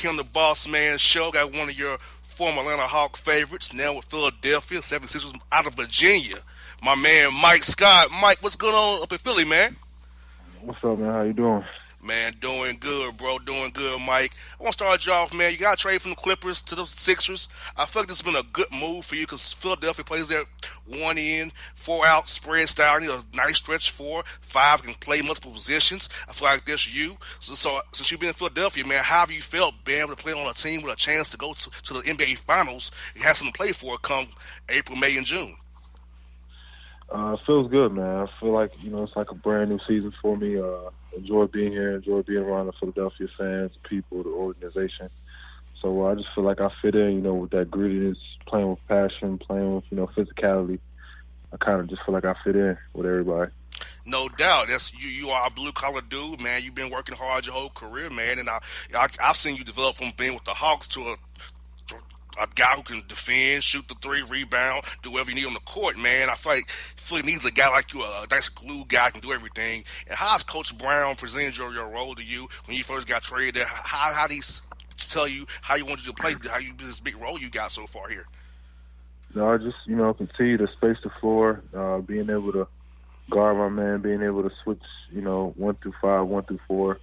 here on the Bossman show. Got one of your former Atlanta Hawk favorites, now with Philadelphia, 76ers out of Virginia. My man Mike Scott. Mike, what's going on up in Philly, man? What's up, man? How you doing? Man, doing good, bro. Doing good, Mike. I want to start you off, man. You got to trade from the Clippers to the Sixers. I feel like this has been a good move for you because Philadelphia plays their one in, four out spread style. You need a nice stretch four. Five can play multiple positions. I feel like that's you. So since you've been in Philadelphia, man, how have you felt being able to play on a team with a chance to go to the NBA Finals? You have something to play for come April, May, and June. It feels good, man. I feel like it's like a brand new season for me. Enjoy being here. Enjoy being around the Philadelphia fans, the people, the organization. So I just feel like I fit in, with that grittiness, playing with passion, playing with physicality. I kind of just feel like I fit in with everybody. No doubt, that's you. You are a blue collar dude, man. You've been working hard your whole career, man, and I've seen you develop from being with the Hawks to a guy who can defend, shoot the three, rebound, do whatever you need on the court, man. I feel like Philly needs a guy like you, a nice glue guy who can do everything. And how's Coach Brown presented your role to you when you first got traded there? How did he tell you how you wanted you to play, how you this big role you got so far here? No, I just continue to space the floor, being able to guard my man, being able to switch, 1 through 5, 1 through 4.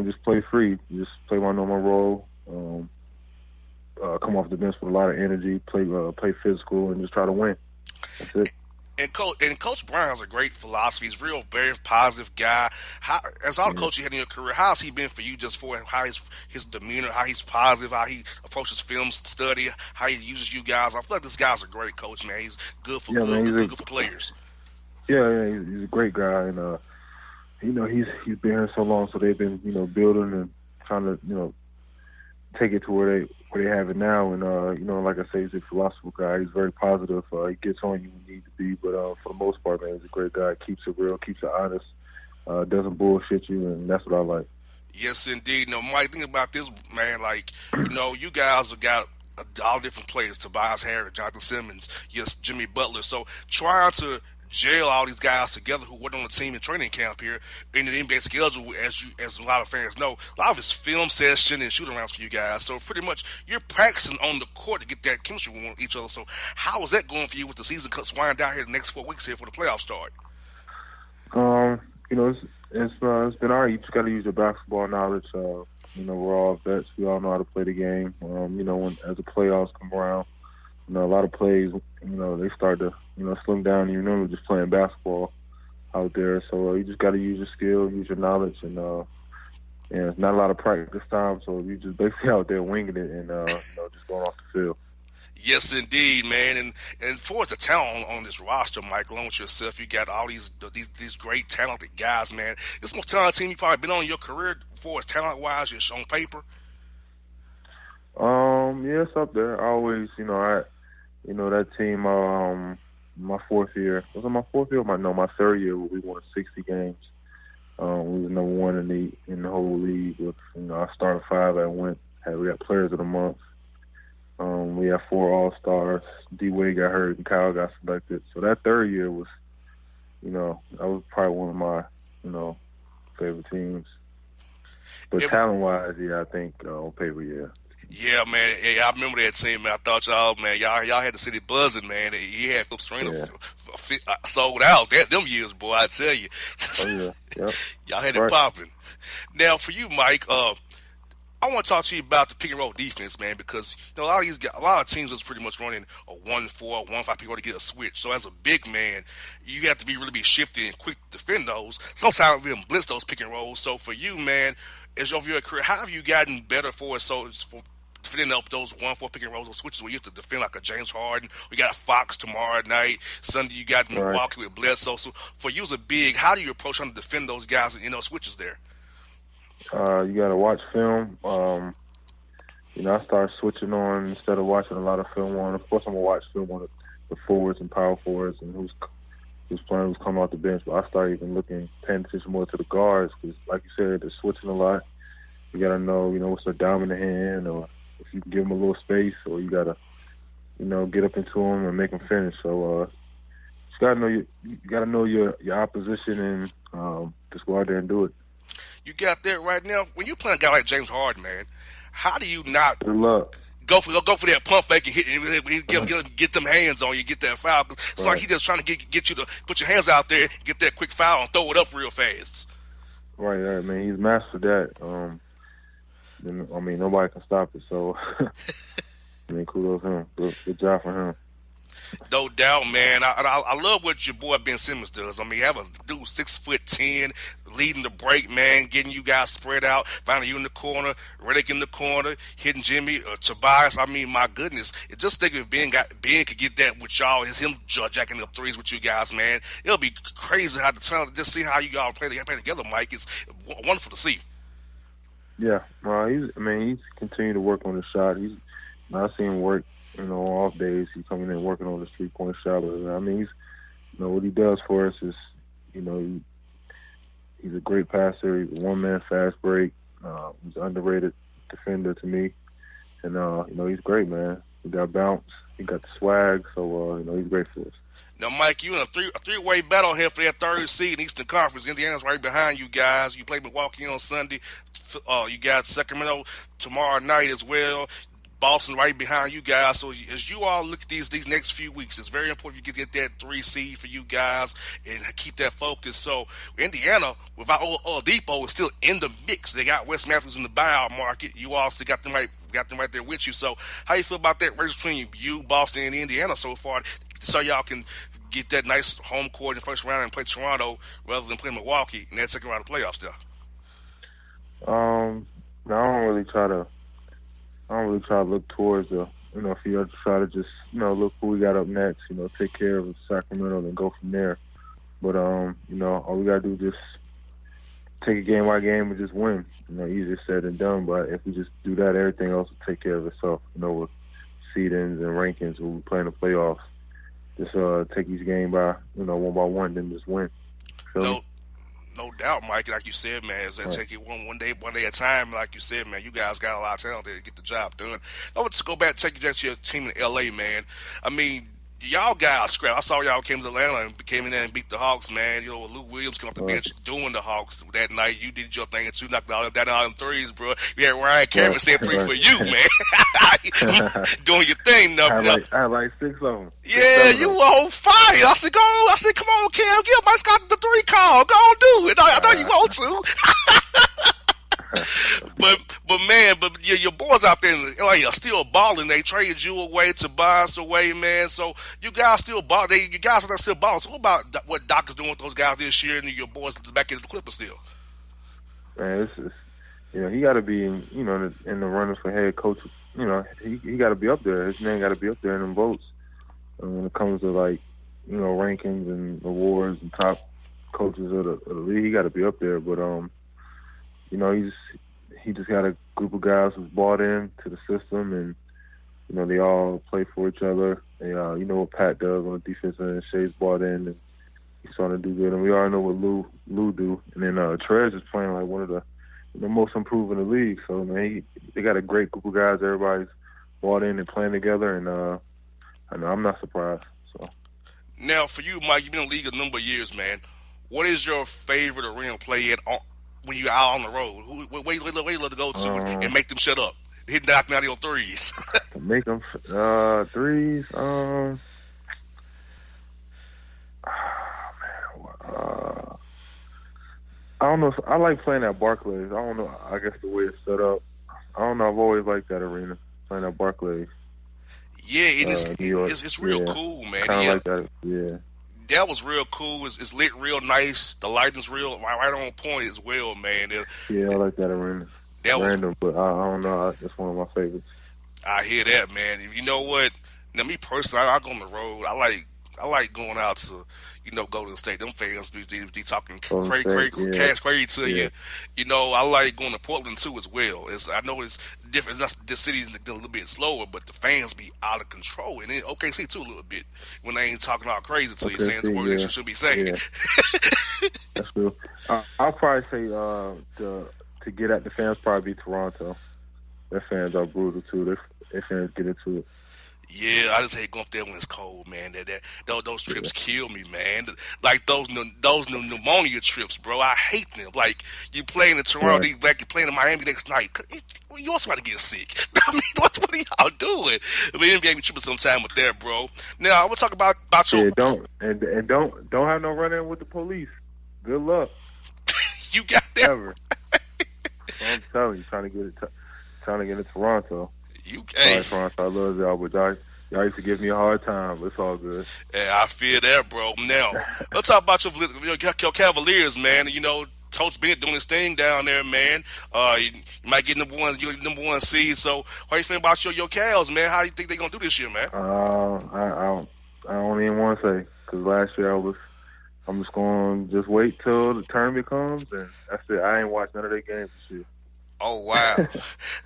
Just play free, just play my normal role. Come off the bench with a lot of energy, play physical, and just try to win. That's it. And Coach Brown has a great philosophy. He's a real, very positive guy. As all the coaches you had in your career, how has he been for you just for how his demeanor, how he's positive, how he approaches film study, how he uses you guys? I feel like this guy's a great coach, man. He's good for good for players. Yeah, he's a great guy, and he's been here so long, so they've been building and trying to take it to where they have it now. And like I say, he's a philosophical guy. He's very positive. He gets on you when you need to be, but for the most part, man, he's a great guy. Keeps it real, keeps it honest, doesn't bullshit you, and that's what I like. Yes, indeed. No, Mike, think about this, man. Like, you guys have got all different players: Tobias Harris, Jonathan Simmons, yes, Jimmy Butler. So trying to jail all these guys together who worked on the team in training camp here in the NBA schedule, as a lot of fans know, a lot of it's film session and shoot arounds for you guys. So pretty much you're practicing on the court to get that chemistry with each other. So how is that going for you with the season winding down here the next 4 weeks here for the playoffs start? It's been all right. You just got to use your basketball knowledge. We're all vets. We all know how to play the game. When as the playoffs come around, a lot of plays, they start to, slim down. You remember just playing basketball out there. So you just got to use your skill, use your knowledge, and it's not a lot of practice time. So you just basically out there winging it and, just going off the field. Yes, indeed, man. And for the talent on this roster, Mike, along with yourself, you got all these great talented guys, man. This most talented team you probably been on in your career for as talent-wise, just on paper. Yeah, it's up there. I always, that team, my fourth year. Was it my fourth year? My third year where we won 60 games. We was number one in the whole league with, I started 5 at went. We got players of the month. We had 4 All-Stars. D-Wade got hurt and Kyle got selected. So that third year was, that was probably one of my, favorite teams. But talent-wise, yeah, I think on paper, yeah. Yeah, man. Yeah, I remember that team, man. I thought y'all had the city buzzing, man. He had Phil Stringer sold out. Them years, boy, I tell you. Oh, yeah. Yep. Y'all had it popping. Now, for you, Mike, I want to talk to you about the pick and roll defense, man, because a lot of teams is pretty much running a 1-4, 1-5 pick and roll to get a switch. So as a big man, you have to really be shifty and quick to defend those. Sometimes we even blitz those pick and rolls. So for you, man, as over your career, how have you gotten better for defending up those 1-4 pick and rolls, those switches where you have to defend like a James Harden? We got Fox tomorrow night. Sunday you got Milwaukee with Bledsoe. So for you as a big, how do you approach trying to defend those guys in those switches there? You got to watch film. I started switching on instead of watching a lot of film on. Of course, I'm going to watch film on the forwards and power forwards and who's playing, who's coming off the bench. But I started even paying attention more to the guards because, like you said, they're switching a lot. You got to know, what's their dominant hand, or if you can give them a little space, or you got to, get up into them and make them finish. So you got to know your opposition and just go out there and do it. You got that right now. When you playing a guy like James Harden, man, how do you not Good luck. go for that pump fake and get them hands on you, get that foul? It's like Right. he just trying to get you to put your hands out there, get that quick foul, and throw it up real fast. Right, right, man. He's mastered that. I mean, nobody can stop it. So, I mean, kudos to him. Good job for him. No doubt, man. I love what your boy Ben Simmons does. I mean, have a dude 6'10", leading the break, man, getting you guys spread out, finding you in the corner, Redick in the corner, hitting Jimmy, Tobias. I mean, my goodness, just think if Ben could get that with y'all, it's him jacking up threes with you guys, man. It'll be crazy how the time just see how you all play together, Mike. It's wonderful to see. Yeah, he's continued to work on the shot. I seen him work. Off days he coming in working on his 3-point shot. But, I mean, what he does for us is, he's a great passer. He's a one-man fast break. He's an underrated defender to me, and he's great, man. He got bounce. He got the swag. So he's great for us. Now, Mike, you in a three-way battle here for that third seed in Eastern Conference. Indiana's right behind you guys. You play Milwaukee on Sunday. You got Sacramento tomorrow night as well. Boston right behind you guys. So as you all look at these next few weeks, it's very important you get that 3 seed for you guys and keep that focus. So Indiana, without Oladipo, is still in the mix. They got Wes Matthews in the buyout market. You all still got them right there with you. So how you feel about that race between you, Boston, and Indiana so far, so y'all can get that nice home court in the first round and play Toronto rather than play Milwaukee in that second round of playoffs there? I don't really try to look towards the, if you try to just, look who we got up next, take care of Sacramento and go from there. But, all we got to do is just take a game by game and just win. Easier said than done, but if we just do that, everything else will take care of itself, with seedings and rankings when we play in the playoffs. Just take each game by, one by one, then just win. No doubt, Mike. Like you said, man, take it one day at a time. Like you said, man, you guys got a lot of talent there to get the job done. I want to go back and take you to your team in L.A., man. I mean, y'all guys scrap. I saw y'all came to Atlanta and came in there and beat the Hawks, man. Lou Williams came off the bench doing the Hawks that night. You did your thing and you knocked out them threes, bro. You had Ryan Cameron saying 3 for you, man. Doing your thing, I had like 6 of them. Yeah, you were on fire. I said, come on, Cam. Give Mike's got the 3 call. Go on, do it. I know you want to. but your boys out there in LA are still balling. They traded you away to buy us away, man. So you guys still ball. You guys are still balling. So what about what Doc is doing with those guys this year and your boys back in the Clippers still? Man, he got to be in the runners for head coach. He got to be up there. His name got to be up there in them votes. When it comes to rankings and awards and top coaches of the league, he got to be up there. But he just got a group of guys who's bought in to the system, and they all play for each other. And you know what Pat does on the defense end. Shea's bought in, and he's starting to do good. And we already know what Lou do. And then Trez is playing like one of the most improved in the league. So man, they got a great group of guys. Everybody's bought in and playing together, and I'm not surprised. So now for you, Mike, you've been in the league a number of years, man. What is your favorite arena to play at when you're out on the road? Where you love to go to and make them shut up? Hit knocking out your threes. Make them threes. I don't know. I like playing at Barclays. I don't know. I guess the way it's set up. I don't know. I've always liked that arena, playing at Barclays. Yeah, it's real cool, man. Kind of like that. Yeah. That was real cool. It's lit real nice. The lighting's real right on point as well, man. Yeah, I like that arena. That random, but I don't know. It's one of my favorites. I hear that, man. You know what? Now, me personally, I go on the road. I like going out to, go to the state. Them fans be talking crazy to you. I like going to Portland too as well. I know it's different. The city's a little bit slower, but the fans be out of control. And then OKC too a little bit when they ain't talking all crazy to you, saying the word they should be saying. Yeah. That's true. I'll probably say to get at the fans probably be Toronto. Their fans are brutal too. Their fans get into it. Yeah, I just hate going up there when it's cold, man. Those trips kill me, man. Like those pneumonia trips, bro. I hate them. Like you playing in Toronto, Right. you back you playing in Miami next night. You also got to get sick. I mean, what are y'all doing? I mean, NBA be tripping sometime with that, bro. Now I want to talk about your. Yeah, don't have no run in with the police. Good luck You got that. ever. I'm telling you, trying to get to Toronto. Hey, Sorry, Toronto, I love y'all, but y'all used to give me a hard time. But it's all good. yeah, I feel that, bro. Now let's talk about your Cavaliers, man. You know, Coach Bennett doing his thing down there, man. You might get number one seed. So, how you feel about your Cavs, man? How you think they're gonna do this year, man? I don't even want to say because last year I'm just going to just wait till the tournament comes and that's it. I ain't watched none of their games this year. Oh wow!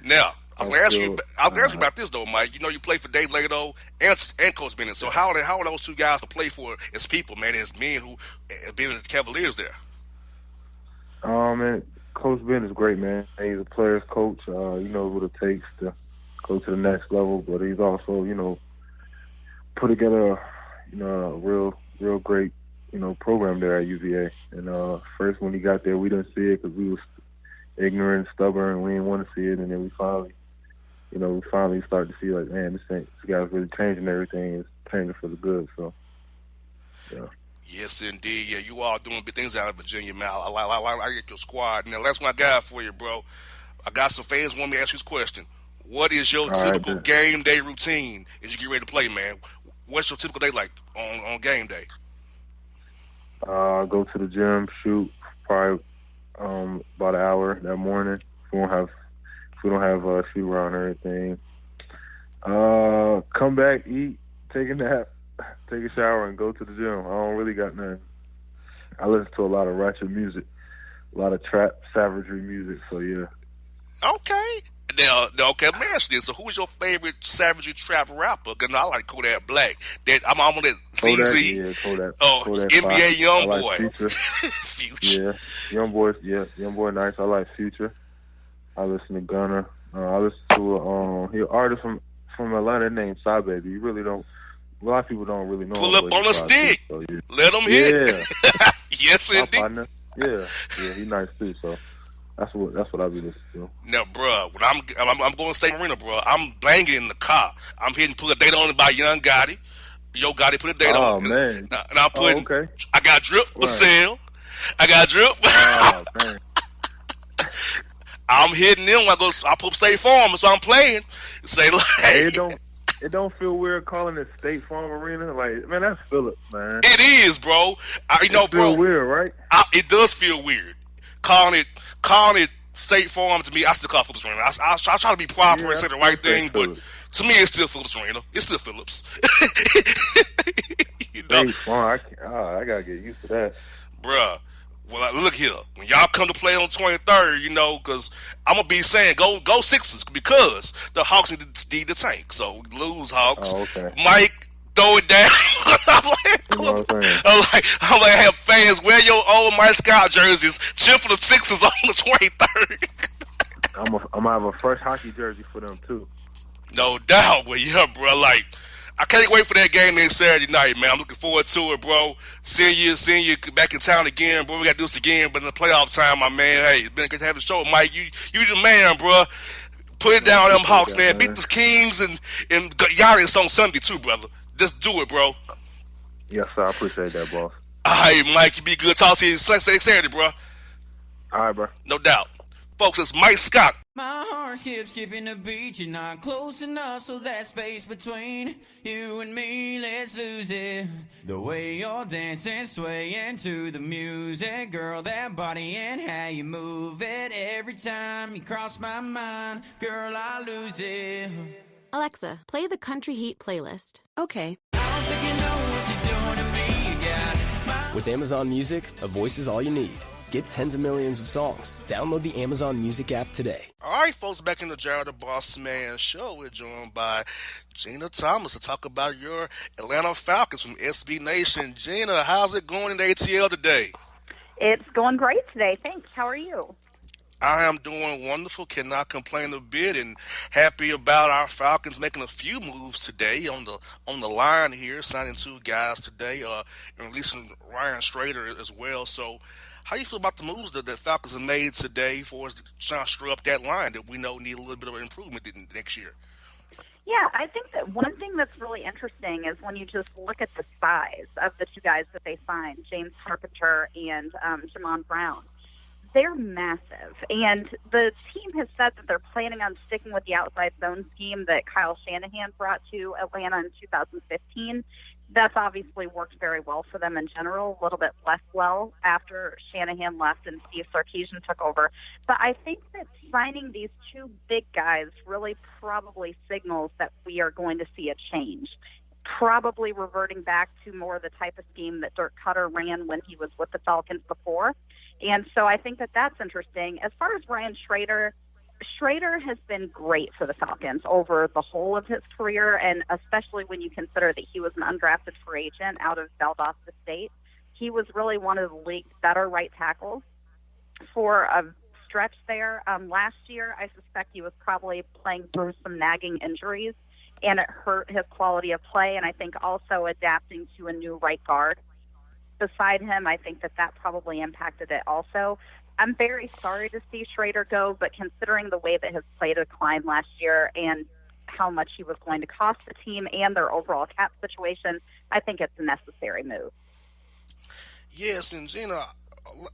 Now I was gonna ask you. I was gonna ask you about this though, Mike. You know, you play for Dave Legato and Coach Bennett. So how are those two guys to play for as people, man, as men who been in the Cavaliers there? Man, Coach Ben is great, man. He's a player's coach. He knows what it takes to go to the next level, but he's also, put together, a real great, program there at UVA. And first when he got there, we didn't see it because we was ignorant, stubborn, and we didn't want to see it. And then we finally started to see like, man, this guy's really changing everything. It's changing for the good. So, yeah. Yes, indeed. Yeah, you all doing big things out of Virginia, man. I get your squad. Now, that's what I got for you, bro. I got some fans want me to ask you this question. What is your typical game day routine as you get ready to play, man? What's your typical day like on game day? Go to the gym, shoot, probably about an hour that morning. If we don't have a shoot around or anything. Come back, eat, take a nap, take a shower, and go to the gym. I don't really got nothing. I listen to a lot of ratchet music, a lot of trap, savagery music. So yeah. Okay. Now, okay, let me ask you this. So, who's your favorite savagery trap rapper? Because I like Kodak Black. I'm on that ZZ. Yeah, Kodak. Oh, Kodak NBA Young I Boy. like Future. Future. Yeah, Young Boy, nice. I like Future. I listen to Gunna. I listen to an artist from Atlanta named Psy Baby. You really don't. A lot of people don't really know. Pull up on a stick. So, yeah. Let them hit. Yeah. Yes, indeed. Partner. Yeah, he's nice too. So that's what I be listening to. Now, bro, when I'm going to State Marina, bro, I'm banging in the car. I'm hitting put a date on it by Young Gotti. Yo Gotti put a date on it. Oh man. And I'm putting. Okay. I got drip for sale. I got drip. Oh man. I'm hitting them. I put up State Farm, so I'm playing. Say like, hey, it don't feel weird calling it State Farm Arena. Like, man, that's Phillips, man. It is, bro. Bro. Feel weird, right? It does feel weird. Calling it State Farm to me. I still call it Phillips Arena. I try to be proper and say the right thing, but to me, it's still Phillips Arena. It's still Phillips. State Farm. I gotta get used to that, bruh. Well, look here. When y'all come to play on 23rd, because I'm going to be saying, go Sixers, because the Hawks need the tank. So, lose, Hawks. Oh, okay. Mike, throw it down. I'm like, have fans wear your old Mike Scott jerseys, cheer for the Sixers on the 23rd. I'm going to have a fresh hockey jersey for them, too. No doubt. Well, yeah, bro. Like, I can't wait for that game next Saturday night, man. I'm looking forward to it, bro. Seeing you back in town again, bro. We got to do this again, but in the playoff time, my man. Hey, it's been great to have the show, Mike. You the man, bro. Put it down on them Hawks, man. Beat the Kings and Giannis on Sunday too, brother. Just do it, bro. Yes, sir. I appreciate that, boss. All right, Mike. You be good. Talk to you Saturday, bro. All right, bro. No doubt. Folks, it's Mike Scott. My heart skips skipping the beat. You're not close enough, so that space between you and me, let's lose it. The way you're dancing, swaying to the music, girl, that body and how you move it. Every time you cross my mind, girl, I lose it. Alexa, play the Country Heat playlist. Okay. I don't think you know what you're doing to me. You got With Amazon Music, a voice is all you need. Get tens of millions of songs. Download the Amazon Music app today. All right, folks, back in the Jared the Bossman show. We're joined by Gina Thomas to talk about your Atlanta Falcons from SB Nation. Gina, how's it going in the ATL today? It's going great today. Thanks. How are you? I am doing wonderful. Cannot complain a bit, and happy about our Falcons making a few moves today on the line here, signing two guys today, and releasing Ryan Strader as well. So, how you feel about the moves that Falcons have made today for us trying to screw up that line that we know need a little bit of improvement next year? Yeah, I think that one thing that's really interesting is when you just look at the size of the two guys that they signed, James Carpenter and Jamon Brown. They're massive, and the team has said that they're planning on sticking with the outside zone scheme that Kyle Shanahan brought to Atlanta in 2015. That's obviously worked very well for them in general, a little bit less well after Shanahan left and Steve Sarkisian took over. But I think that signing these two big guys really probably signals that we are going to see a change. Probably reverting back to more the type of scheme that Dirk Cutter ran when he was with the Falcons before. And so I think that that's interesting. As far as Ryan Schrader, Schrader has been great for the Falcons over the whole of his career, and especially when you consider that he was an undrafted free agent out of Valdosta State. He was really one of the league's better right tackles for a stretch there. Last year, I suspect he was probably playing through some nagging injuries, and it hurt his quality of play, and I think also adapting to a new right guard beside him, I think that probably impacted it also. I'm very sorry to see Schrader go, but considering the way that his play declined last year and how much he was going to cost the team and their overall cap situation, I think it's a necessary move. Yes, and Gina,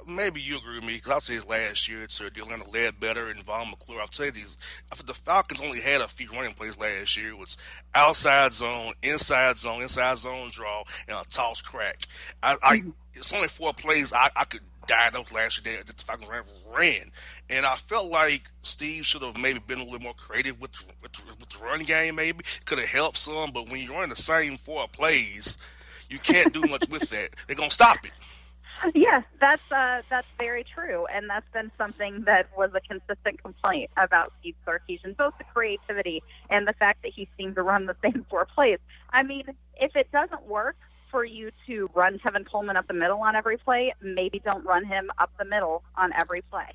maybe you agree with me, because I'll say his last year to Atlanta Ledbetter and Von McClure. I'll say I think the Falcons only had a few running plays last year. It was outside zone, inside zone draw, and a toss crack. It's only 4 plays I could those last year that the Falcons ran. And I felt like Steve should have maybe been a little more creative with the run game, maybe. Could have helped some, but when you're running the same 4 plays, you can't do much with that. They're going to stop it. Yeah, that's very true, and that's been something that was a consistent complaint about Steve Sarkisian, both the creativity and the fact that he seemed to run the same 4 plays. I mean, if it doesn't work for you to run Kevin Coleman up the middle on every play, maybe don't run him up the middle on every play.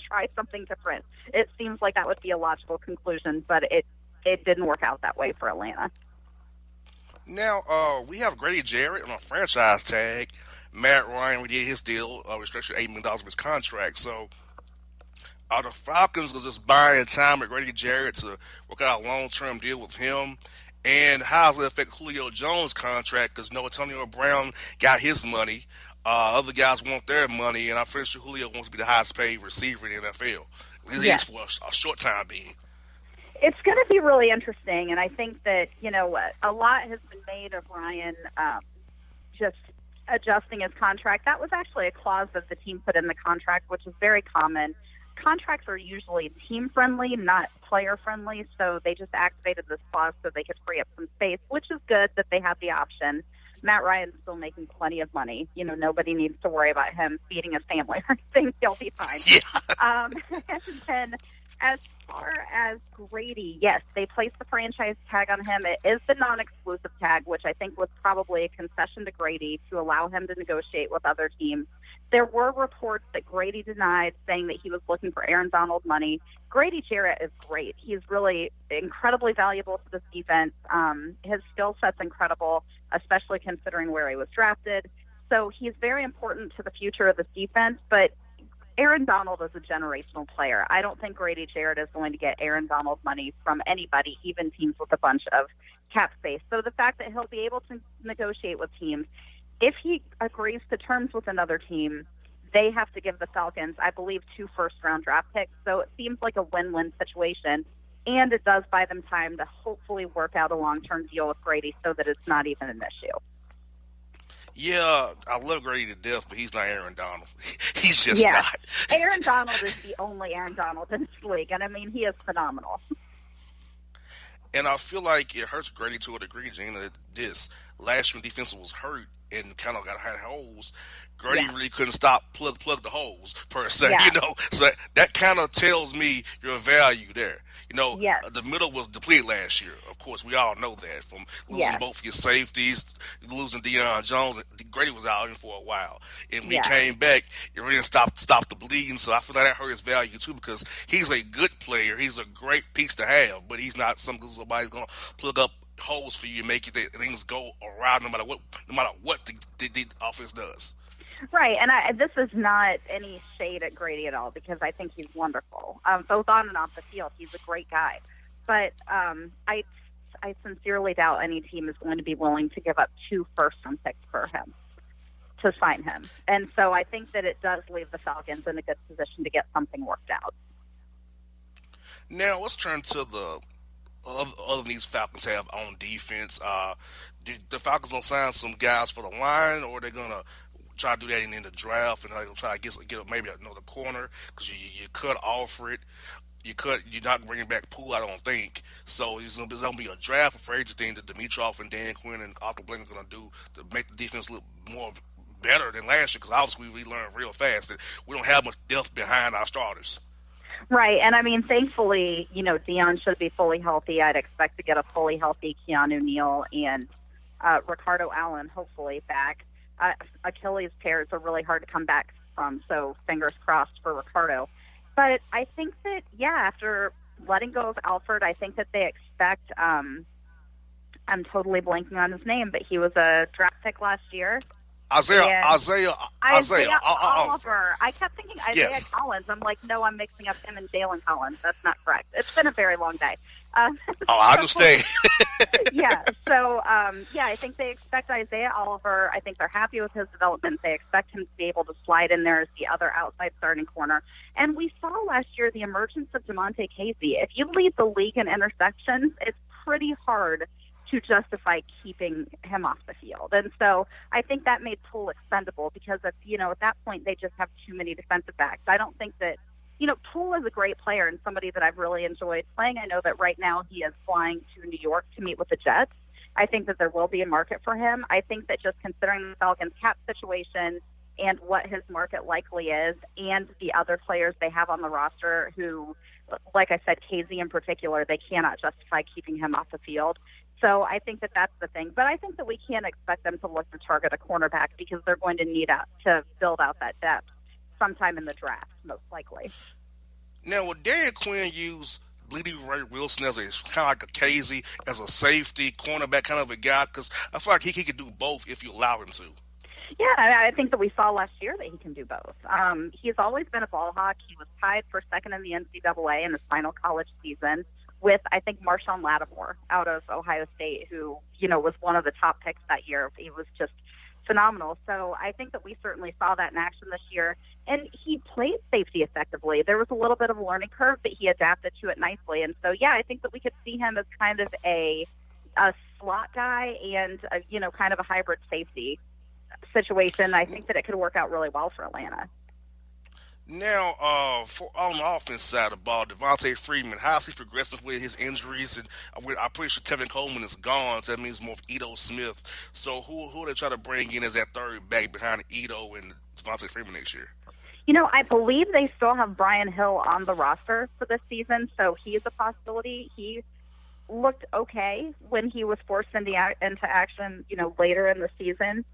Try something different. It seems like that would be a logical conclusion, but it didn't work out that way for Atlanta. Now, we have Grady Jarrett on a franchise tag. Matt Ryan redid his deal, restructured $8 million of his contract. So, are the Falcons just buying time with Grady Jarrett to work out a long-term deal with him? And how does it affect Julio Jones' contract? Because, Antonio Brown got his money. Other guys want their money, and I'm pretty sure Julio wants to be the highest-paid receiver in the NFL. At least for a short time being. It's going to be really interesting, and I think that, a lot has been made of Ryan just adjusting his contract. That was actually a clause that the team put in the contract, which is very common. Contracts are usually team-friendly, not player-friendly, so they just activated this clause so they could free up some space, which is good that they have the option. Matt Ryan's still making plenty of money. Nobody needs to worry about him feeding his family or anything. He'll be fine. Yeah. And then as far as Grady, yes, they placed the franchise tag on him. It is the non-exclusive tag, which I think was probably a concession to Grady to allow him to negotiate with other teams. There were reports that Grady denied, saying that he was looking for Aaron Donald money. Grady Jarrett is great. He's really incredibly valuable to this defense. His skill set's incredible, especially considering where he was drafted. So he's very important to the future of this defense, but Aaron Donald is a generational player. I don't think Grady Jarrett is going to get Aaron Donald money from anybody, even teams with a bunch of cap space. So the fact that he'll be able to negotiate with teams, if he agrees to terms with another team, they have to give the Falcons, I believe, 2 first-round draft picks. So it seems like a win-win situation, and it does buy them time to hopefully work out a long-term deal with Grady so that it's not even an issue. Yeah, I love Grady to death, but he's not Aaron Donald. He's just not. Aaron Donald is the only Aaron Donald in this league, and I mean, he is phenomenal. And I feel like it hurts Grady to a degree, Gina. This last year defense was hurt. and kind of had holes. Grady really couldn't stop plug the holes per se, Yeah. So that kind of tells me your value there. Yes. The middle was depleted last year. Of course, we all know that from losing Yes. both your safeties, losing Deion Jones. Grady was out in for a while, and when Yeah. he came back, it really stop the bleeding. So I feel like that hurt his value too because he's a good player. He's a great piece to have, but he's not somebody's gonna plug up holes for you and make it that things go around no matter what the offense does. Right, and this is not any shade at Grady at all because I think he's wonderful, both on and off the field. He's a great guy, but I sincerely doubt any team is going to be willing to give up 2 first-round picks for him to sign him, and so I think that it does leave the Falcons in a good position to get something worked out. Now let's turn to the other needs Falcons have on defense. Do the Falcons gonna sign some guys for the line, or are they gonna try to do that in the draft and try to get maybe another corner because you cut Alfred, you're not bringing back Poole, I don't think. So it's gonna be a draft for free agent thing that Dimitroff and Dan Quinn and Arthur Blank are gonna do to make the defense look more better than last year because obviously we learned real fast that we don't have much depth behind our starters. Right, and I mean, thankfully, Dion should be fully healthy. I'd expect to get a fully healthy Keanu Neal and Ricardo Allen hopefully back. Achilles tears are really hard to come back from, so fingers crossed for Ricardo. But I think that, after letting go of Alfred, I think that they expect, I'm totally blanking on his name, but he was a draft pick last year. Isaiah Oliver. I kept thinking Isaiah Yes. Collins. I'm like, no, I'm mixing up him and Jalen Collins. That's not correct. It's been a very long day. I understand. So I think they expect Isaiah Oliver. I think they're happy with his development. They expect him to be able to slide in there as the other outside starting corner. And we saw last year the emergence of Damontae Casey. If you lead the league in interceptions, it's pretty hard to justify keeping him off the field. And so I think that made Poole expendable because at that point they just have too many defensive backs. I don't think that, Poole is a great player and somebody that I've really enjoyed playing. I know that right now he is flying to New York to meet with the Jets. I think that there will be a market for him. I think that just considering the Falcons' cap situation and what his market likely is and the other players they have on the roster who, like I said, Casey in particular, they cannot justify keeping him off the field. So I think that that's the thing. But I think that we can't expect them to look to target a cornerback because they're going to need to build out that depth sometime in the draft, most likely. Now, would Darian Quinn use Bleedy Ray Wilson as kind of like a Casey, as a safety, cornerback kind of a guy? Because I feel like he could do both if you allow him to. Yeah, I think that we saw last year that he can do both. He's always been a ball hawk. He was tied for second in the NCAA in his final college season with, I think, Marshawn Lattimore out of Ohio State, who, was one of the top picks that year. He was just phenomenal. So I think that we certainly saw that in action this year. And he played safety effectively. There was a little bit of a learning curve, but he adapted to it nicely. And so, I think that we could see him as kind of a slot guy and, kind of a hybrid safety situation. I think that it could work out really well for Atlanta. Now, on the offense side of the ball, Devontae Freeman, how's he progressing with his injuries? And I'm pretty sure Tevin Coleman is gone, so that means more of Ito Smith. So who are they trying to bring in as that third back behind Ito and Devontae Freeman next year? I believe they still have Brian Hill on the roster for this season, so he is a possibility. He looked okay when he was forced into action, later in the season.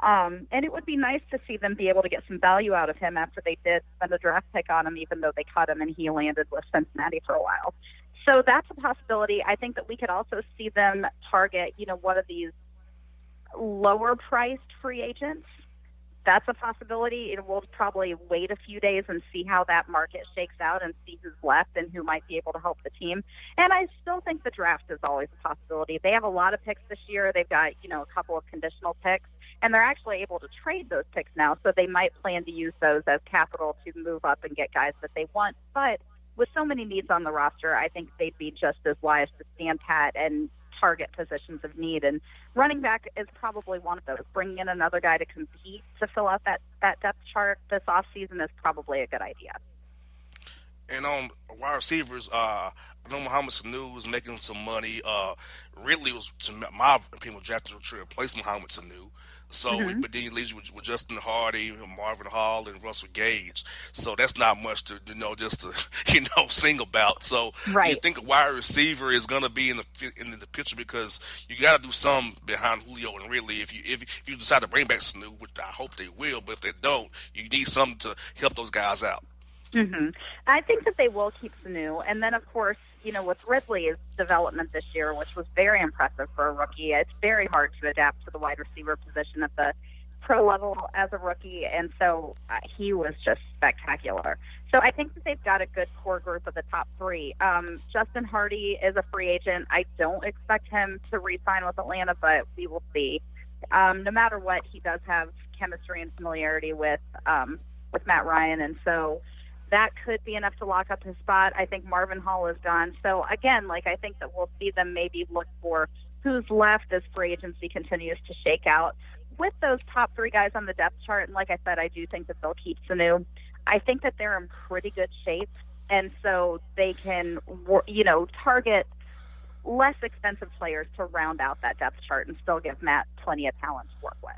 And it would be nice to see them be able to get some value out of him after they did spend a draft pick on him, even though they cut him and he landed with Cincinnati for a while. So that's a possibility. I think that we could also see them target, one of these lower priced free agents. That's a possibility. We'll probably wait a few days and see how that market shakes out and see who's left and who might be able to help the team. And I still think the draft is always a possibility. They have a lot of picks this year. They've got, a couple of conditional picks, and they're actually able to trade those picks now. So they might plan to use those as capital to move up and get guys that they want. But with so many needs on the roster, I think they'd be just as wise to stand pat and target positions of need. And running back is probably one of those. Bringing in another guy to compete to fill out that depth chart this offseason is probably a good idea. And on wide receivers, I know Muhammad Sanu was making some money. Ridley was, to my opinion, drafted to replace Muhammad Sanu. So, Hmm. but then he leaves you with Justin Hardy, Marvin Hall, and Russell Gage. So that's not much to just to sing about. So, do you Right. think a wide receiver is going to be in the picture because you got to do some behind Julio and Ridley if you decide to bring back Sanu, which I hope they will. But if they don't, you need something to help those guys out. Hmm. I think that they will keep Sanu. And then, of course, with Ridley's development this year, which was very impressive for a rookie, it's very hard to adapt to the wide receiver position at the pro level as a rookie. And so he was just spectacular. So I think that they've got a good core group of the top three. Justin Hardy is a free agent. I don't expect him to re-sign with Atlanta, but we will see. No matter what, he does have chemistry and familiarity with Matt Ryan. And so that could be enough to lock up his spot. I think Marvin Hall is gone. So again, I think that we'll see them maybe look for who's left as free agency continues to shake out. With those top three guys on the depth chart, and like I said, I do think that they'll keep Sanu. I think that they're in pretty good shape, and so they can, target less expensive players to round out that depth chart and still give Matt plenty of talent to work with.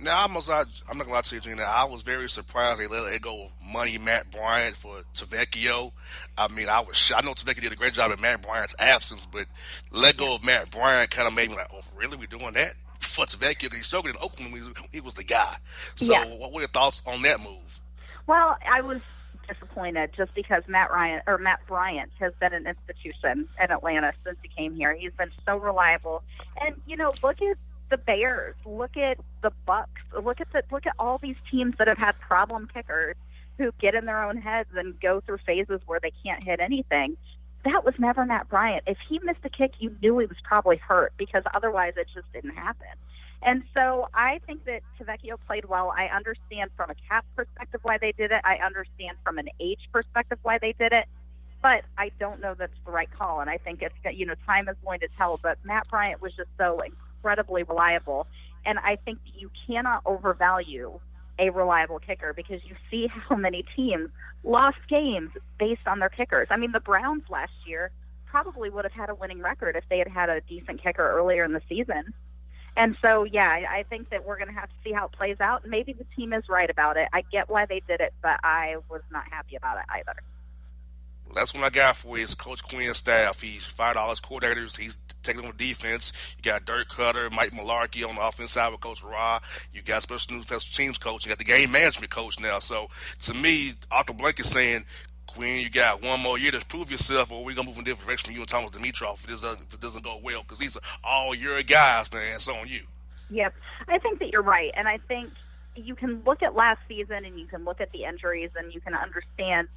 Now, I'm not gonna lie to you, Gina. I was very surprised they let it go of money Matt Bryant for Tavecchio. I mean, I was shocked. I know Tavecchio did a great job in Matt Bryant's absence, but let go of Matt Bryant kind of made me like, oh, really? We doing that for Tavecchio? Because he struggled in Oakland when he was the guy. So, Yeah. what were your thoughts on that move? Well, I was disappointed just because Matt Bryant has been an institution in Atlanta since he came here. He's been so reliable, and look at the Bears, look at the Bucks, look at all these teams that have had problem kickers who get in their own heads and go through phases where they can't hit anything. That was never Matt Bryant. If he missed a kick, you knew he was probably hurt because otherwise it just didn't happen. And so I think that Tavecchio played well. I understand from a cap perspective why they did it. I understand from an age perspective why they did it. But I don't know that's the right call. And I think it's, time is going to tell. But Matt Bryant was just so incredibly reliable. And I think that you cannot overvalue a reliable kicker because you see how many teams lost games based on their kickers. I mean, the Browns last year probably would have had a winning record if they had had a decent kicker earlier in the season. And so, yeah, I think that we're going to have to see how it plays out. Maybe the team is right about it. I get why they did it, but I was not happy about it either. That's what I got for you is Coach Quinn's staff. He's fired all his coordinators. He's taking over defense. You got Dirk Cutter, Mike Malarkey on the offense side with Coach Ra. You got special teams coach. You got the game management coach now. So, to me, Arthur Blank is saying, Quinn, you got one more year to prove yourself, or we're going to move in a different direction from you and Thomas Dimitroff if it doesn't go well, because these are all your guys, man. It's on you. Yep. I think that you're right. And I think you can look at last season and you can look at the injuries and you can understand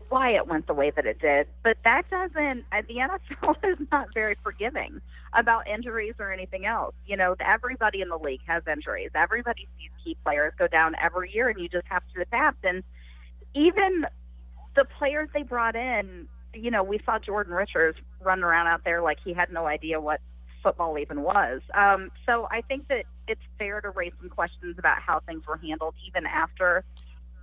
why it went the way that it did. But that doesn't, the NFL is not very forgiving about injuries or anything else. Everybody in the league has injuries. Everybody sees key players go down every year, and you just have to adapt. And even the players they brought in, we saw Jordan Richards running around out there like he had no idea what football even was. So I think that it's fair to raise some questions about how things were handled even after,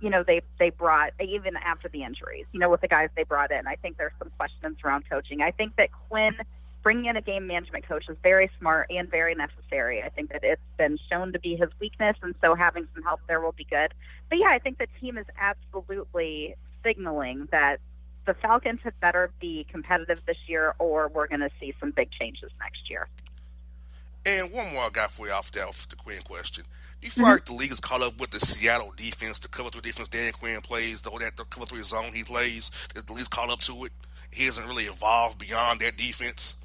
even after the injuries, with the guys they brought in. I think there's some questions around coaching. I think that Quinn bringing in a game management coach is very smart and very necessary. I think that it's been shown to be his weakness, and so having some help there will be good. But yeah, I think the team is absolutely signaling that the Falcons had better be competitive this year, or we're going to see some big changes next year. And one more I got for you off the Quinn question. Do you feel like the league is caught up with the Seattle defense, the cover three defense Dan Quinn plays, the cover three zone he plays? That the league's caught up to it. He hasn't really evolved beyond that defense.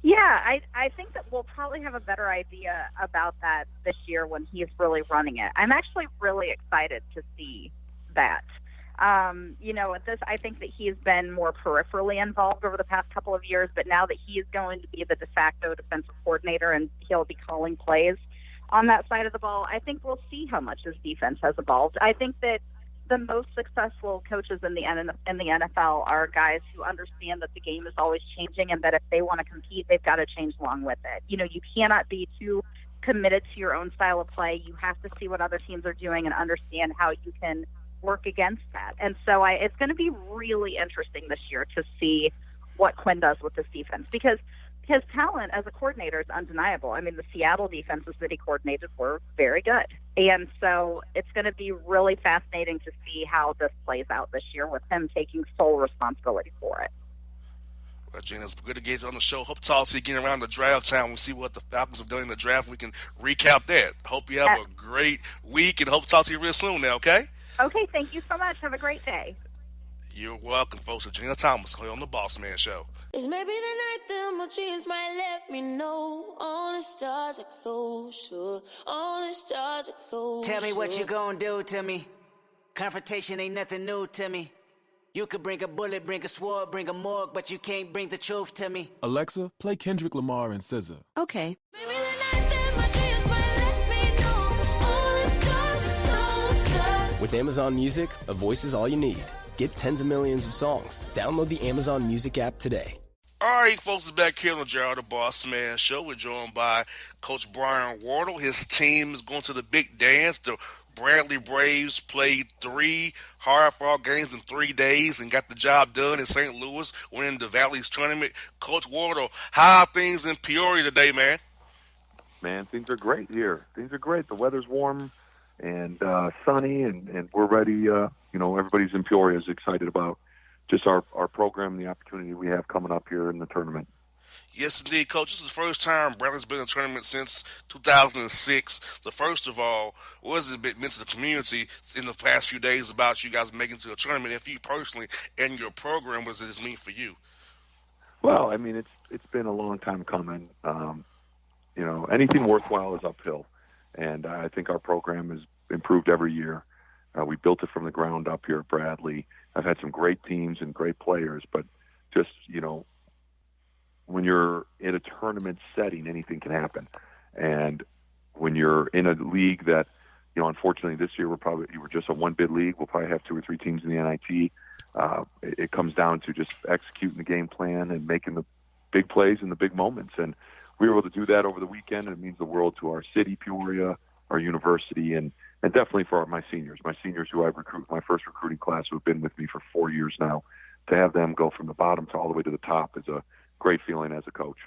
Yeah, I think that we'll probably have a better idea about that this year when he's really running it. I'm actually really excited to see that. At this, I think that he's been more peripherally involved over the past couple of years, but now that he is going to be the de facto defensive coordinator and he'll be calling plays on that side of the ball, I think we'll see how much his defense has evolved. I think that the most successful coaches in the NFL are guys who understand that the game is always changing and that if they want to compete, they've got to change along with it. You cannot be too committed to your own style of play. You have to see what other teams are doing and understand how you can work against that. And so it's going to be really interesting this year to see what Quinn does with this defense, because his talent as a coordinator is undeniable. I mean, the Seattle defenses that he coordinated were very good. And so it's going to be really fascinating to see how this plays out this year with him taking sole responsibility for it. Well, Gina, it's good to get you on the show. Hope to talk to you again around the draft time. We'll see what the Falcons have done in the draft. We can recap that. Hope you have a great week, and hope to talk to you real soon now, okay? Okay, thank you so much. Have a great day. You're welcome, folks. Gina Thomas here on the Bossman Show. It's maybe the night that my dreams might let me know all the stars are closer, all the stars are closer. Tell me what you gonna do to me. Confrontation ain't nothing new to me. You could bring a bullet, bring a sword, bring a morgue, but you can't bring the truth to me. Alexa, play Kendrick Lamar and SZA. Okay. Maybe the night that my dreams might let me know all the stars are closer. With Amazon Music, a voice is all you need. Get tens of millions of songs. Download the Amazon Music app today. All right, folks, it's back here on the Gerald the Boss Man Show. We're joined by Coach Brian Wardle. His team is going to the big dance. The Bradley Braves played 3 hard-fought games in 3 days and got the job done in St. Louis, winning the Valley's tournament. Coach Wardle, how are things in Peoria today, man? Man, things are great here. Things are great. The weather's warm and sunny, and we're ready. Everybody's in Peoria is excited about just our program and the opportunity we have coming up here in the tournament. Yes, indeed, Coach. This is the first time Bradley's been in a tournament since 2006. So first of all, what has it meant to the community in the past few days about you guys making it to a tournament? And for you personally and your program, what does this mean for you? Well, I mean, it's been a long time coming. Anything worthwhile is uphill, and I think our program has improved every year. We built it from the ground up here at Bradley. I've had some great teams and great players, but just, when you're in a tournament setting, anything can happen. And when you're in a league that, unfortunately this year we're just a one-bid league. We'll probably have 2 or 3 teams in the NIT. It comes down to just executing the game plan and making the big plays in the big moments. And we were able to do that over the weekend, and it means the world to our city, Peoria, our university, and definitely for my seniors who I've recruited, my first recruiting class, who have been with me for 4 years now. To have them go from the bottom to all the way to the top is a great feeling as a coach.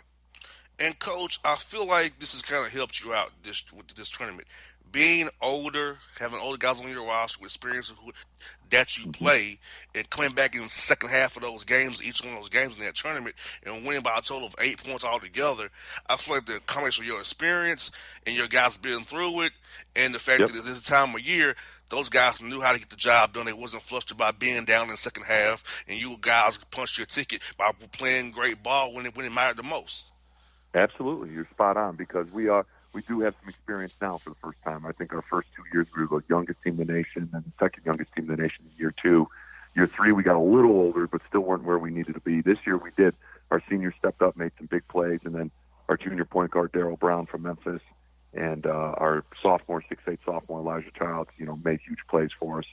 And, Coach, I feel like this has kind of helped you out with this tournament. Being older, having older guys on your roster with experience that you play, and coming back in the second half of those games, each one of those games in that tournament, and winning by a total of 8 points altogether, I feel like the combination of your experience and your guys being through it, and the fact that this time of year, those guys knew how to get the job done. They wasn't flustered by being down in the second half, and you guys punched your ticket by playing great ball when it mattered the most. Absolutely, you're spot on, because we do have some experience now for the first time. I think our first 2 years we were the youngest team in the nation, and the second youngest team in the nation in year 2. Year 3 we got a little older, but still weren't where we needed to be. This year we did. Our seniors stepped up, made some big plays, and then our junior point guard Darryl Brown from Memphis, and our 6'8" sophomore Elijah Childs, made huge plays for us.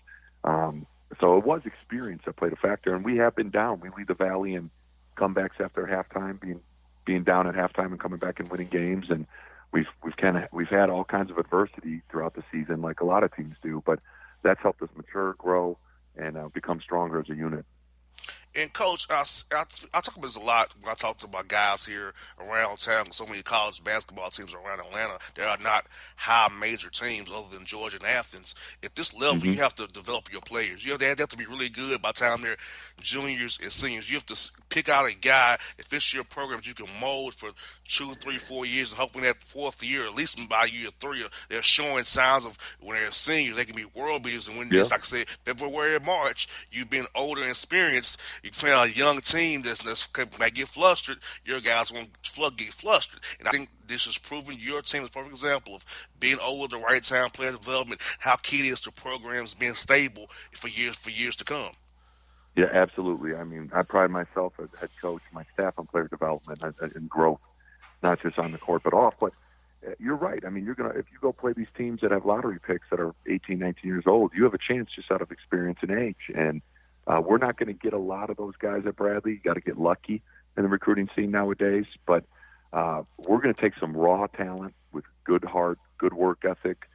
So it was experience that played a factor, and we have been down. We lead the Valley in comebacks after halftime, being down at halftime and coming back and winning games, and we've had all kinds of adversity throughout the season, like a lot of teams do, but that's helped us mature, grow, and become stronger as a unit. And, Coach, I talk about this a lot when I talk to my guys here around town. So many college basketball teams around Atlanta, they are not high major teams other than Georgia and Athens. At this level, you have to develop your players. They have to be really good by the time they're juniors and seniors. You have to pick out a guy, if it's your program, that you can mold for 2, 3, 4 years, and hopefully that 4th year, at least by year 3, they're showing signs of when they're seniors, they can be world beaters. And when this, like I said, February and March, you've been older and experienced, you play a young team that might get flustered, your guys won't get flustered. And I think this has proven your team is a perfect example of being older, the right time, player development, how key it is to programs being stable for years to come. Yeah, absolutely. I mean, I pride myself as head coach, my staff on player development and growth, not just on the court but off. But you're right. I mean, if you go play these teams that have lottery picks that are 18, 19 years old, you have a chance just out of experience and age. And we're not going to get a lot of those guys at Bradley. You got to get lucky in the recruiting scene nowadays. But we're going to take some raw talent with good heart, good work ethic,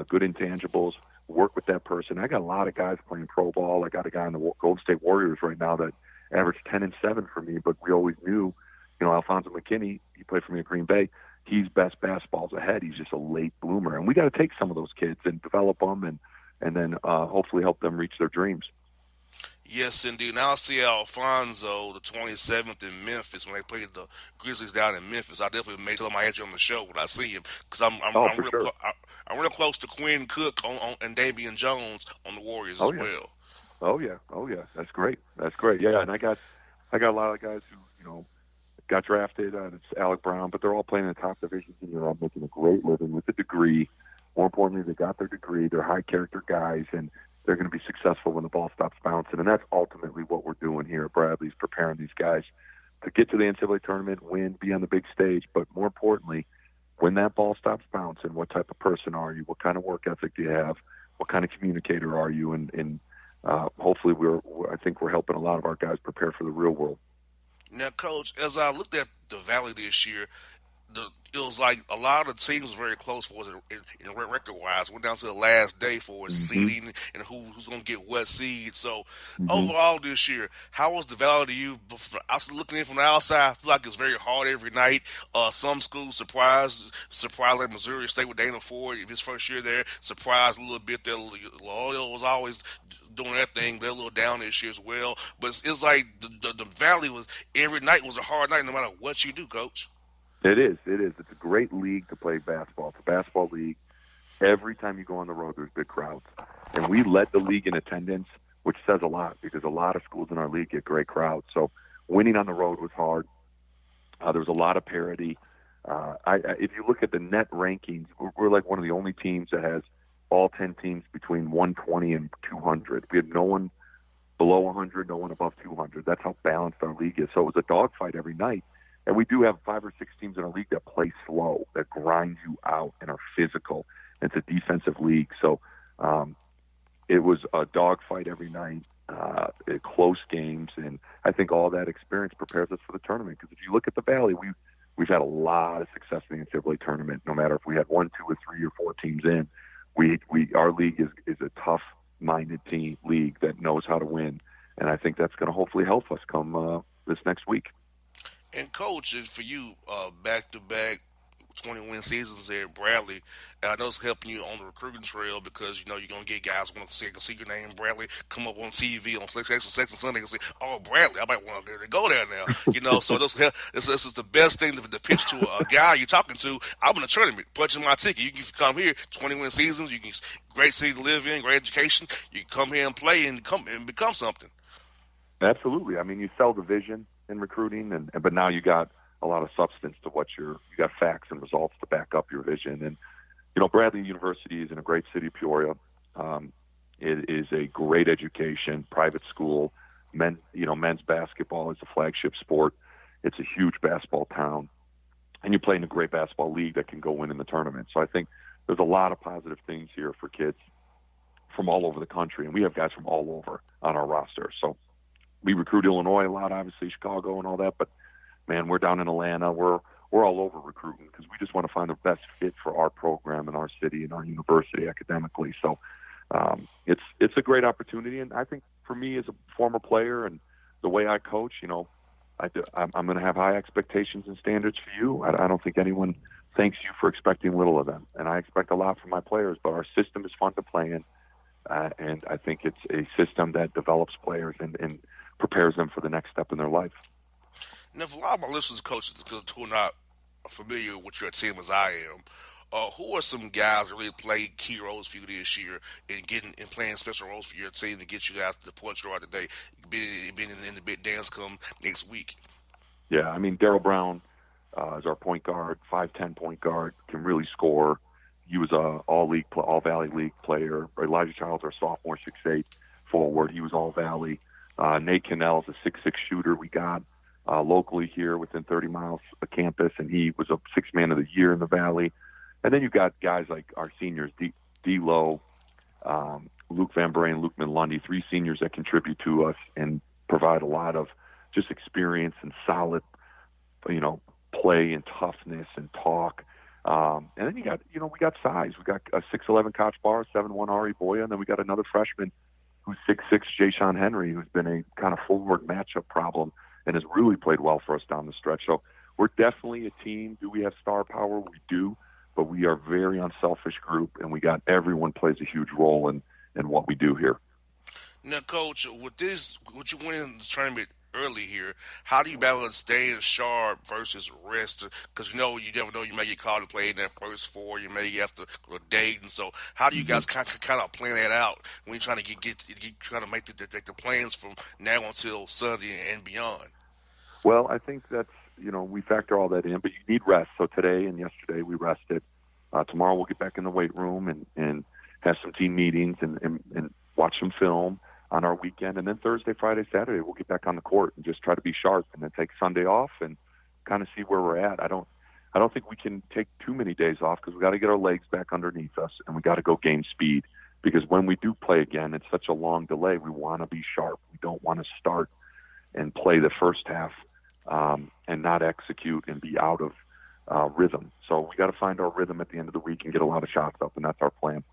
good intangibles. work with that person. I got a lot of guys playing pro ball. I got a guy in the Golden State Warriors right now that averaged 10 and 7 for me, but we always knew, Alfonso McKinney, he played for me at Green Bay. He's best basketball's ahead. He's just a late bloomer. And we got to take some of those kids and develop them and then hopefully help them reach their dreams. Yes, indeed. Now I see Alfonso the 27th in Memphis when they played the Grizzlies down in Memphis. I definitely may tell him I had you on the show when I see him because I'm real close to Quinn Cook and Damian Jones on the Warriors as well. Oh yeah, that's great. Yeah, and I got a lot of guys who got drafted. It's Alec Brown, but they're all playing in the top divisions in Europe, making a great living with a degree. More importantly, they got their degree. They're high character guys, and they're going to be successful when the ball stops bouncing. And that's ultimately what we're doing here at Bradley's, preparing these guys to get to the NCAA tournament, win, be on the big stage. But more importantly, when that ball stops bouncing, what type of person are you? What kind of work ethic do you have? What kind of communicator are you? And hopefully, I think we're helping a lot of our guys prepare for the real world. Now, Coach, as I looked at the Valley this year, it was like a lot of the teams were very close for us in record-wise. Went down to the last day for seeding and who's going to get what seed. So, overall this year, how was the Valley to you? I was looking in from the outside. I feel like it's very hard every night. Some schools surprised like Missouri State with Dana Ford, his first year there, surprised a little bit there. Loyola was always doing that thing. They're a little down this year as well. But it's like the Valley was every night was a hard night no matter what you do, Coach. It is. It's a great league to play basketball. It's a basketball league. Every time you go on the road, there's big crowds. And we led the league in attendance, which says a lot because a lot of schools in our league get great crowds. So winning on the road was hard. There was a lot of parity. If you look at the net rankings, we're like one of the only teams that has all 10 teams between 120 and 200. We had no one below 100, no one above 200. That's how balanced our league is. So it was a dogfight every night. And we do have 5 or 6 teams in our league that play slow, that grind you out and are physical. It's a defensive league. So it was a dogfight every night, close games. And I think all that experience prepares us for the tournament. Because if you look at the Valley, we've had a lot of success in the NCAA tournament, no matter if we had 1, 2, or 3 or 4 teams in. Our league is a tough-minded league that knows how to win. And I think that's going to hopefully help us come this next week. And, Coach, for you, back-to-back 20-win seasons there at Bradley, and I know it's helping you on the recruiting trail because, you're going to get guys who want to see your name, Bradley, come up on TV on Section Sunday and say, oh, Bradley, I might want to go there now. So this is the best thing to pitch to a guy you're talking to. I'm in a tournament, punching my ticket. You can come here, 20-win seasons, you can great city to live in, great education. You can come here and play and become something. Absolutely. I mean, you sell the vision in recruiting, but now you got a lot of substance to what you got facts and results to back up your vision. And Bradley University is in a great city of Peoria. It is a great education, private school. Men's basketball is a flagship sport. It's a huge basketball town, and you play in a great basketball league that can go win in the tournament. So I think there's a lot of positive things here for kids from all over the country, and we have guys from all over on our roster. So we recruit Illinois a lot, obviously Chicago and all that, but man, we're down in Atlanta. We're all over recruiting because we just want to find the best fit for our program and our city and our university academically. So it's a great opportunity, and I think for me as a former player and the way I coach, I'm going to have high expectations and standards for you. I don't think anyone thanks you for expecting little of them, and I expect a lot from my players. But our system is fun to play in, and I think it's a system that develops players and prepares them for the next step in their life. Now, for a lot of my listeners, coaches, who are not familiar with your team as I am, who are some guys that really played key roles for you this year in playing special roles for your team to get you guys to the point you are today, being in the big dance come next week? Yeah, I mean, Darryl Brown is our point guard, 5'10" point guard, can really score. He was a all Valley League player. Elijah Childs, our sophomore, 6'8" forward. He was all Valley. Nate Cannell is a 6'6" shooter we got locally here within 30 miles of campus, and he was a 6th man of the year in the Valley. And then you've got guys like our seniors, D-Lo, Luke Van Bray, and Luke Lundy, 3 seniors that contribute to us and provide a lot of just experience and solid, play and toughness and talk. And then we got size. We got a 6'11" Koch Barr, 7'1" Ari Boya, and then we got another freshman who's 6'6", Jay-Sean Henry, who's been a kind of forward matchup problem and has really played well for us down the stretch. So we're definitely a team. Do we have star power? We do, but we are a very unselfish group, and we got everyone plays a huge role in what we do here. Now, Coach, with you winning the tournament early here, how do you balance staying sharp versus rest? Because you never know, you may get called and play in that first four, you may have to go to Dayton. So how do you guys kind of plan that out when you're trying to get trying to make the plans from now until Sunday and beyond? Well, I think that's, we factor all that in, but you need rest. So today and yesterday we rested. Tomorrow we'll get back in the weight room and have some team meetings and watch some film on our weekend. And then Thursday, Friday, Saturday, we'll get back on the court and just try to be sharp, and then take Sunday off and kind of see where we're at. I don't think we can take too many days off, because we got to get our legs back underneath us, and we got to go game speed, because when we do play again, it's such a long delay. We want to be sharp. We don't want to start and play the first half and not execute and be out of rhythm. So we got to find our rhythm at the end of the week and get a lot of shots up, and that's our plan.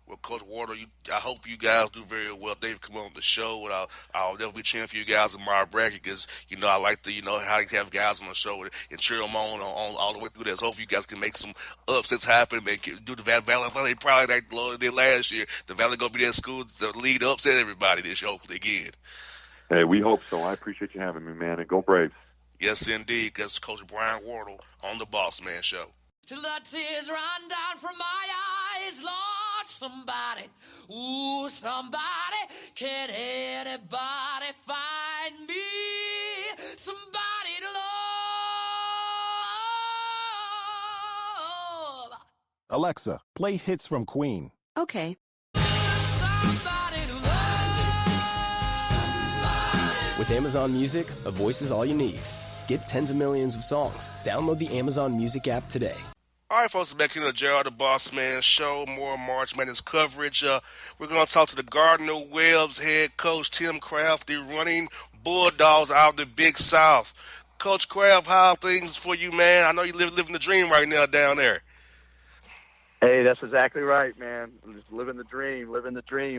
Well, Coach Wardle, I hope you guys do very well. They've come on the show, and I'll definitely be cheering for you guys in my bracket, because, I like to, how you have guys on the show and cheer them on all the way through this. Hopefully you guys can make some upsets happen and do the Valley probably like the did last year. The Valley going to be that school to lead upset everybody this year, hopefully again. Hey, we hope so. I appreciate you having me, man, and go Braves. Yes, indeed, because Coach Brian Wardle on the Bossman Show. Till the tears run down from my eyes, Lord, somebody, ooh, somebody, can anybody find me somebody to love? Alexa, play hits from Queen. Okay. Somebody to love. With Amazon Music, a voice is all you need. Get tens of millions of songs. Download the Amazon Music app today. All right, folks, back here to the Gerald the Bossman Show. More March Madness coverage. We're going to talk to the Gardner Webb's head coach, Tim Kraft, the running Bulldogs out of the Big South. Coach Kraft, how are things for you, man? I know you living the dream right now down there. Hey, that's exactly right, man. I'm just living the dream,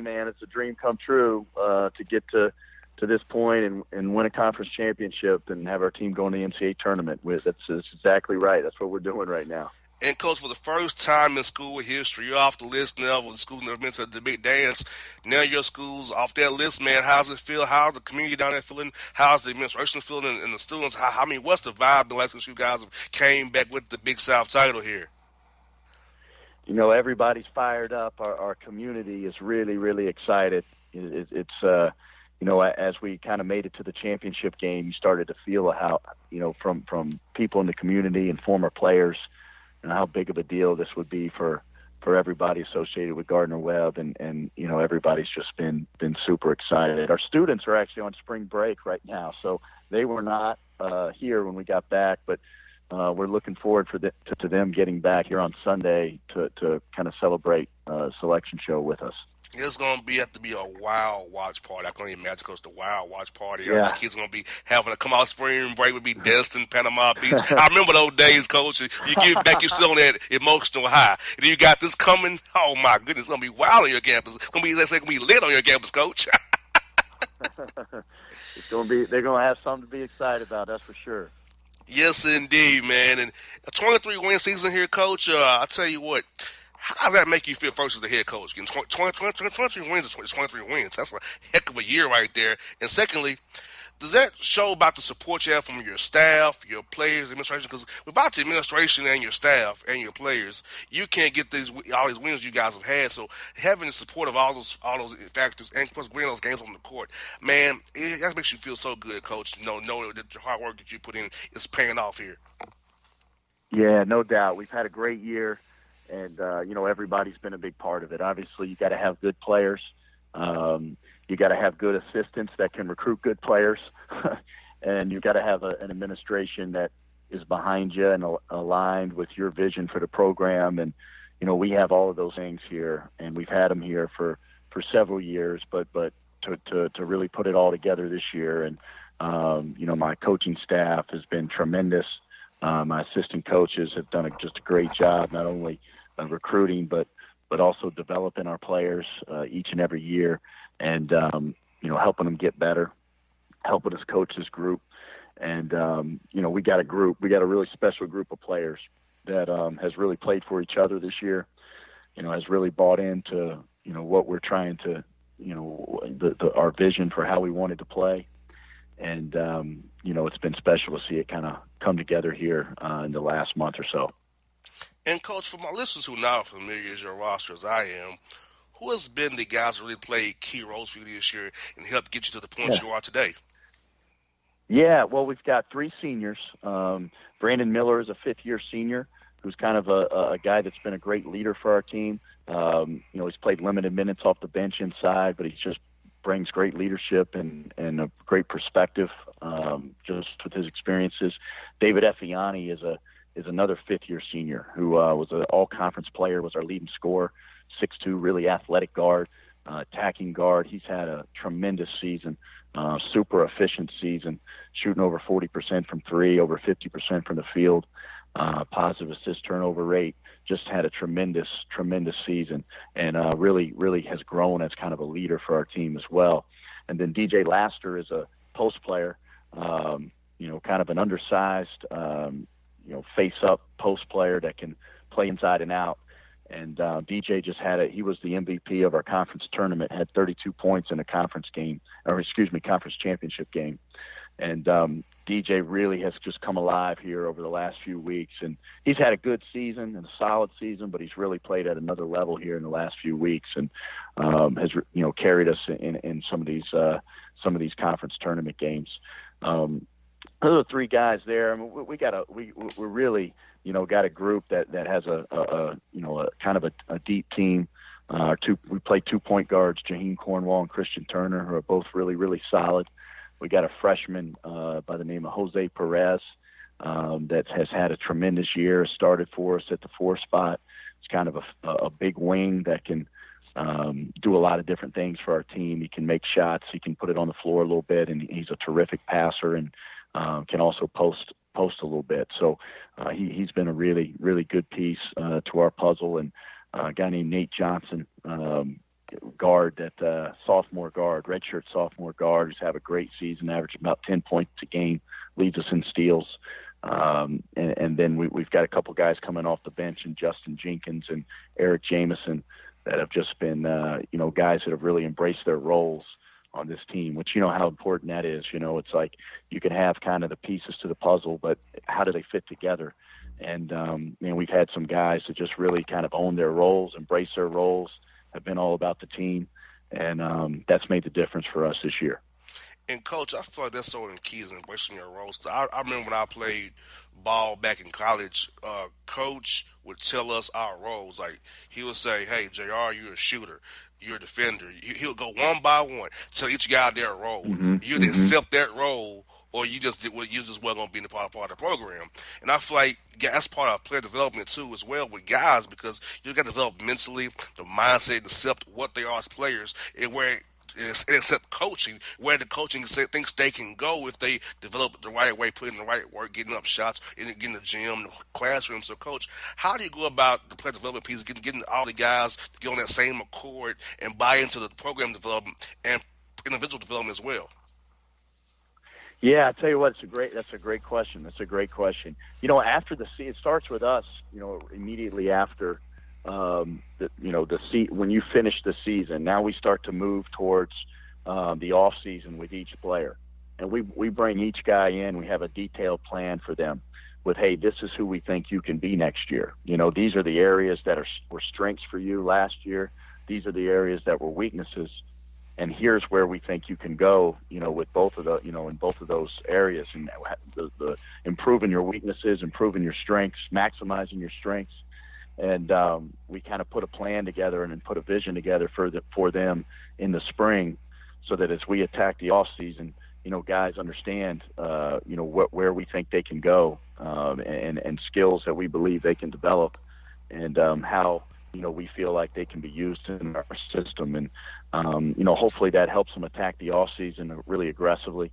man. It's a dream come true to get to this point and win a conference championship and have our team go in the NCAA tournament. That's exactly right. That's what we're doing right now. And, Coach, for the first time in school history, you're off the list now of the schools that have been to the big dance. Now your school's off that list, man. How's it feel? How's the community down there feeling? How's the administration feeling and the students? What's the vibe the last since you guys have came back with the Big South title here? Everybody's fired up. Our community is really, really excited. It's as we kind of made it to the championship game, you started to feel how, from people in the community and former players, and how big of a deal this would be for everybody associated with Gardner Webb, and everybody's just been super excited. Our students are actually on spring break right now, so they were not here when we got back, but we're looking forward to them getting back here on Sunday to kind of celebrate selection show with us. It's going to have to be a wild watch party. I can't even imagine, Coach, the wild watch party. Yeah. These kids going to be having to come out spring break, would be Destin, Panama Beach. I remember those days, Coach. You get back, you're still on that emotional high. And then you got this coming. Oh, my goodness. It's going to be wild on your campus. It's going to be, lit on your campus, Coach. They're going to have something to be excited about, that's for sure. Yes, indeed, man. And a 23-win season here, Coach. I'll tell you what. How does that make you feel first as the head coach? Getting 23 wins is 23 wins. That's a heck of a year right there. And secondly, does that show about the support you have from your staff, your players, administration? Because without the administration and your staff and your players, you can't get all these wins you guys have had. So having the support of all those factors and plus winning those games on the court, man, that makes you feel so good, Coach. Know that the hard work that you put in is paying off here. Yeah, no doubt. We've had a great year. And, everybody's been a big part of it. Obviously, you got to have good players. You got to have good assistants that can recruit good players. And you got to have an administration that is behind you and aligned with your vision for the program. And, we have all of those things here, and we've had them here for several years, but to really put it all together this year. And, my coaching staff has been tremendous. My assistant coaches have done just a great job, not only recruiting, but also developing our players each and every year, and helping them get better, helping us coach this group. And we got a really special group of players that has really played for each other this year. Has really bought into what we're trying to, our vision for how we wanted to play. And it's been special to see it kind of come together here in the last month or so. And Coach, for my listeners who are not familiar as your roster as I am, who has been the guys who really played key roles for you this year and helped get you to the point you are today? Yeah, well, we've got 3 seniors. Brandon Miller is a 5th-year senior who's kind of a guy that's been a great leader for our team. He's played limited minutes off the bench inside, but he just brings great leadership and a great perspective just with his experiences. David Effiani is another 5th-year senior who was an all-conference player, was our leading scorer, 6'2", really athletic guard, attacking guard. He's had a tremendous season. Super efficient season, shooting over 40% from 3, over 50% from the field, positive assist turnover rate. Just had a tremendous season, and really has grown as kind of a leader for our team as well. And then DJ Laster is a post player, kind of an undersized, face-up post player that can play inside and out. And DJ just he was the MVP of our conference tournament, had 32 points in a conference championship game. And DJ really has just come alive here over the last few weeks. And he's had a good season and a solid season, but he's really played at another level here in the last few weeks, and has carried us in some of these conference tournament games. Those are 3 guys there. I mean, we're really got a group that has a kind of a deep team. We play 2 point guards, Jaheim Cornwall and Christian Turner, who are both really, really solid. We got a freshman by the name of Jose Perez that has had a tremendous year, started for us at the 4 spot. It's kind of a big wing that can do a lot of different things for our team. He can make shots. He can put it on the floor a little bit, and he's a terrific passer and can also post a little bit. So he's been a really, really good piece to our puzzle. And a guy named Nate Johnson, guard, sophomore guard, redshirt sophomore guard, who's had a great season, averaging about 10 points a game, leads us in steals. And then we've got a couple guys coming off the bench, and Justin Jenkins and Eric Jameson, that have just been, guys that have really embraced their roles on this team, which how important that is. It's like you can have kind of the pieces to the puzzle, but how do they fit together? And we've had some guys that just really kind of own their roles, embrace their roles, have been all about the team, and that's made the difference for us this year. And, Coach, I feel like that's so key is embracing your roles. I remember when I played ball back in college, Coach would tell us our roles. Like, he would say, hey, JR, you're a shooter. You're a defender. He'll go one by one, tell each guy their role. You either accept that role, or you just wasn't going to be a part of the program. And I feel like that's part of player development too, as well, with guys, because you got to develop mentally the mindset, accept what they are as players, and where accept coaching, where the coaching thinks they can go if they develop it the right way, put in the right work, getting up shots, getting the gym, the classroom. So, Coach, how do you go about the player development piece, getting all the guys to get on that same accord and buy into the program development and individual development as well? Yeah, I tell you what, that's a great question. After it starts with us, immediately after when you finish the season. Now we start to move towards the off season with each player, and we bring each guy in. We have a detailed plan for them with, hey, this is who we think you can be next year. These are the areas that were strengths for you last year. These are the areas that were weaknesses, and here's where we think you can go. With both of the in both of those areas, and the improving your weaknesses, improving your strengths, maximizing your strengths. And we kind of put a plan together and then put a vision together for them in the spring, so that as we attack the off season, guys understand, where we think they can go, and skills that we believe they can develop, and how we feel like they can be used in our system, and hopefully that helps them attack the off season really aggressively,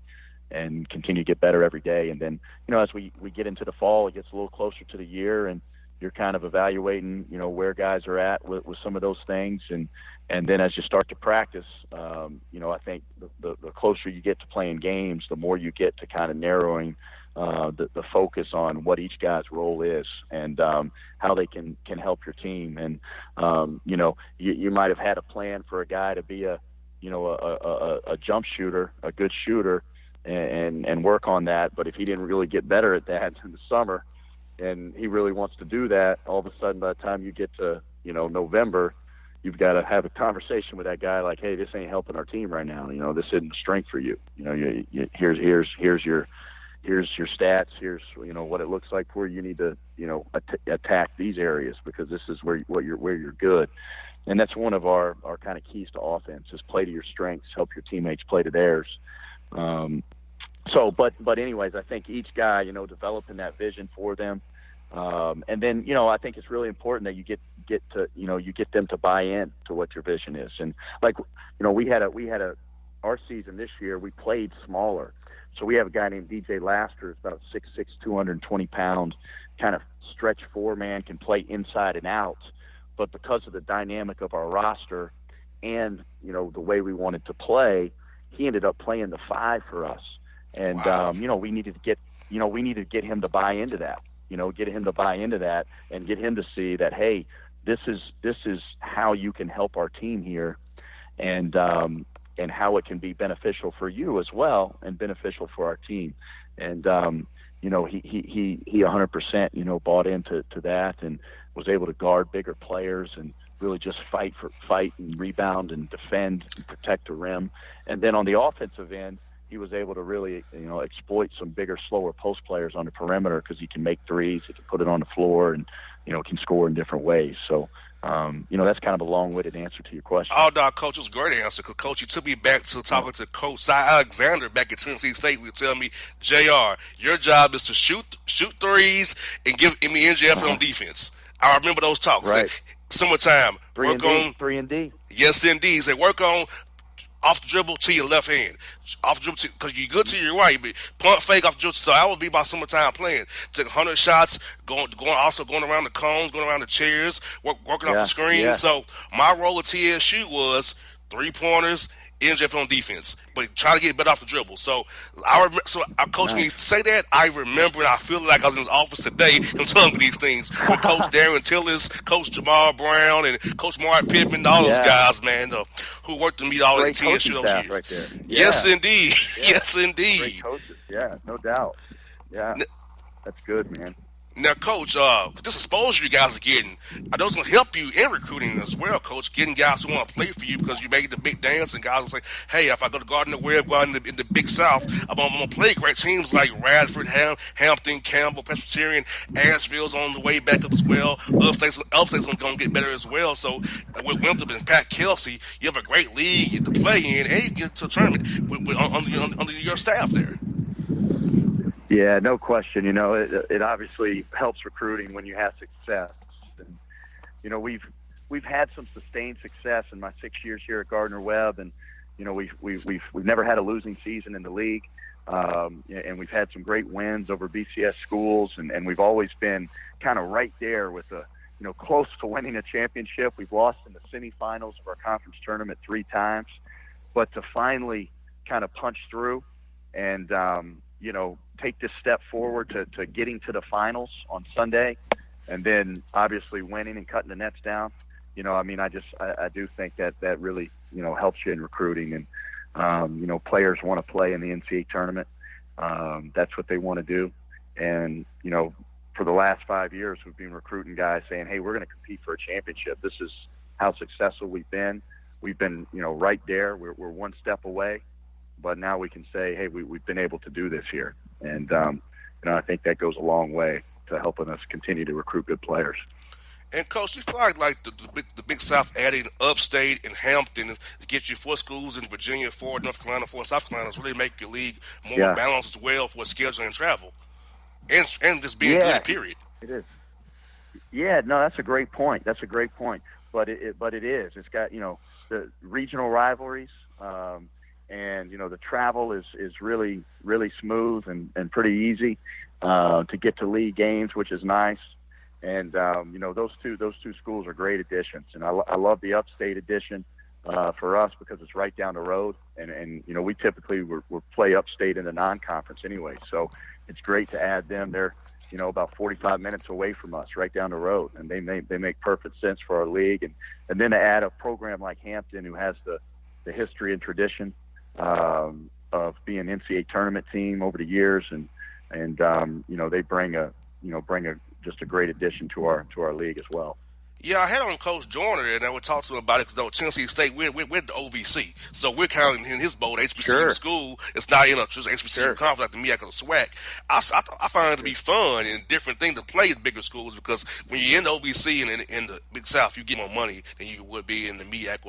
and continue to get better every day. And then, as we get into the fall, it gets a little closer to the year, and you're kind of evaluating, where guys are at with some of those things. And then as you start to practice, I think the closer you get to playing games, the more you get to kind of narrowing the focus on what each guy's role is and how they can help your team. And, you might have had a plan for a guy to be a jump shooter, a good shooter, and work on that. But if he didn't really get better at that in the summer and he really wants to do that, all of a sudden by the time you get to, November, you've got to have a conversation with that guy like, hey, this ain't helping our team right now. This isn't a strength for you. Here's your stats. Here's, what it looks like for you. You need to, attack these areas because this is where you're good. And that's one of our kind of keys to offense is play to your strengths, help your teammates play to theirs. But anyways, I think each guy, developing that vision for them. And then, I think it's really important that you get to, you get them to buy in to what your vision is. And like, we had our season this year, we played smaller. So we have a guy named DJ Laster, who's about 6'6", 220 pounds, kind of stretch four-man, can play inside and out. But because of the dynamic of our roster and, the way we wanted to play, he ended up playing the 5 for us. And, wow. We needed to get him to buy into that, and get him to see that, hey, this is how you can help our team here. And how it can be beneficial for you as well and beneficial for our team. And, he 100%, bought into that and was able to guard bigger players and really just fight and rebound and defend and protect the rim. And then on the offensive end, he was able to really, exploit some bigger, slower post players on the perimeter because he can make threes, he can put it on the floor and, can score in different ways. So, that's kind of a long-winded answer to your question. Oh, no, Coach, it was a great answer because, Coach, you took me back to talking to Coach Cy Alexander back at Tennessee State. He would tell me, JR, your job is to shoot threes and give me NGF on defense. I remember those talks. Right. Summertime. 3 and D. Yes, indeed. Say, work on off the dribble to your left hand. Off the dribble because you're good to your right, but pump fake off the dribble. So I would be my summertime playing. Took 100 shots, going around the cones, going around the chairs, working off the screen. Yeah. So my role at TSU was 3-pointers, NJF on defense, but try to get better off the dribble. So Coach, when you say that, I remember and I feel like I was in his office today and telling me these things with Coach Darren Tillis, Coach Jamal Brown, and Coach Mark Pittman, all those guys, man, who worked to meet all the TSU those years. Right there. Yes, indeed. Yeah. Yes, indeed. Great coaches. Yeah, no doubt. Yeah, that's good, man. Now, Coach, this exposure you guys are getting, I know it's going to help you in recruiting as well, Coach, getting guys who want to play for you because you make the big dance and guys will say, hey, if I go to Gardner Webb, go out in the Big South, I'm going to play great teams like Radford, Hampton, Campbell, Presbyterian, Asheville's on the way back up as well. Other states are going to get better as well. So with Winthrop and Pat Kelsey, you have a great league to play in and you get to a tournament under your staff there. Yeah, no question. It obviously helps recruiting when you have success. And, we've had some sustained success in my 6 years here at Gardner Webb, and we've never had a losing season in the league, and we've had some great wins over BCS schools, and we've always been kind of right there with close to winning a championship. We've lost in the semifinals of our conference tournament 3 times, but to finally kind of punch through and take this step forward to getting to the finals on Sunday, and then obviously winning and cutting the nets down. I do think that really, helps you in recruiting. And, players want to play in the NCAA tournament. That's what they want to do. And, for the last 5 years, we've been recruiting guys saying, hey, we're going to compete for a championship. This is how successful we've been. We've been, right there. We're one step away. But now we can say, hey, we've been able to do this here. And, I think that goes a long way to helping us continue to recruit good players. And, Coach, you feel like the Big South adding Upstate and Hampton to get you 4 schools in Virginia, 4 North Carolina, 4 South Carolina really make your league more balanced as well for scheduling and travel and just being good, period. It is. Yeah, no, that's a great point. But it is. It's got, the regional rivalries. and the travel is really really smooth and pretty easy to get to league games, which is nice. And those two schools are great additions, and I love the upstate addition for us because it's right down the road, and we typically we play upstate in the non-conference anyway, so it's great to add them. They're about 45 minutes away from us, right down the road, and they make perfect sense for our league. And then to add a program like Hampton, who has the history and tradition of being an NCAA tournament team over the years, and they bring just a great addition to our league as well. Yeah, I had on Coach Joyner, and I would talk to him about it because Tennessee State, we're the OVC. So we're kind of in his boat, HBCU school. It's not in a just HBCU conference like the MEAC or the SWAC. I find it to be fun and different thing to play at bigger schools because when you're in the OVC and in the Big South, you get more money than you would be in the MEAC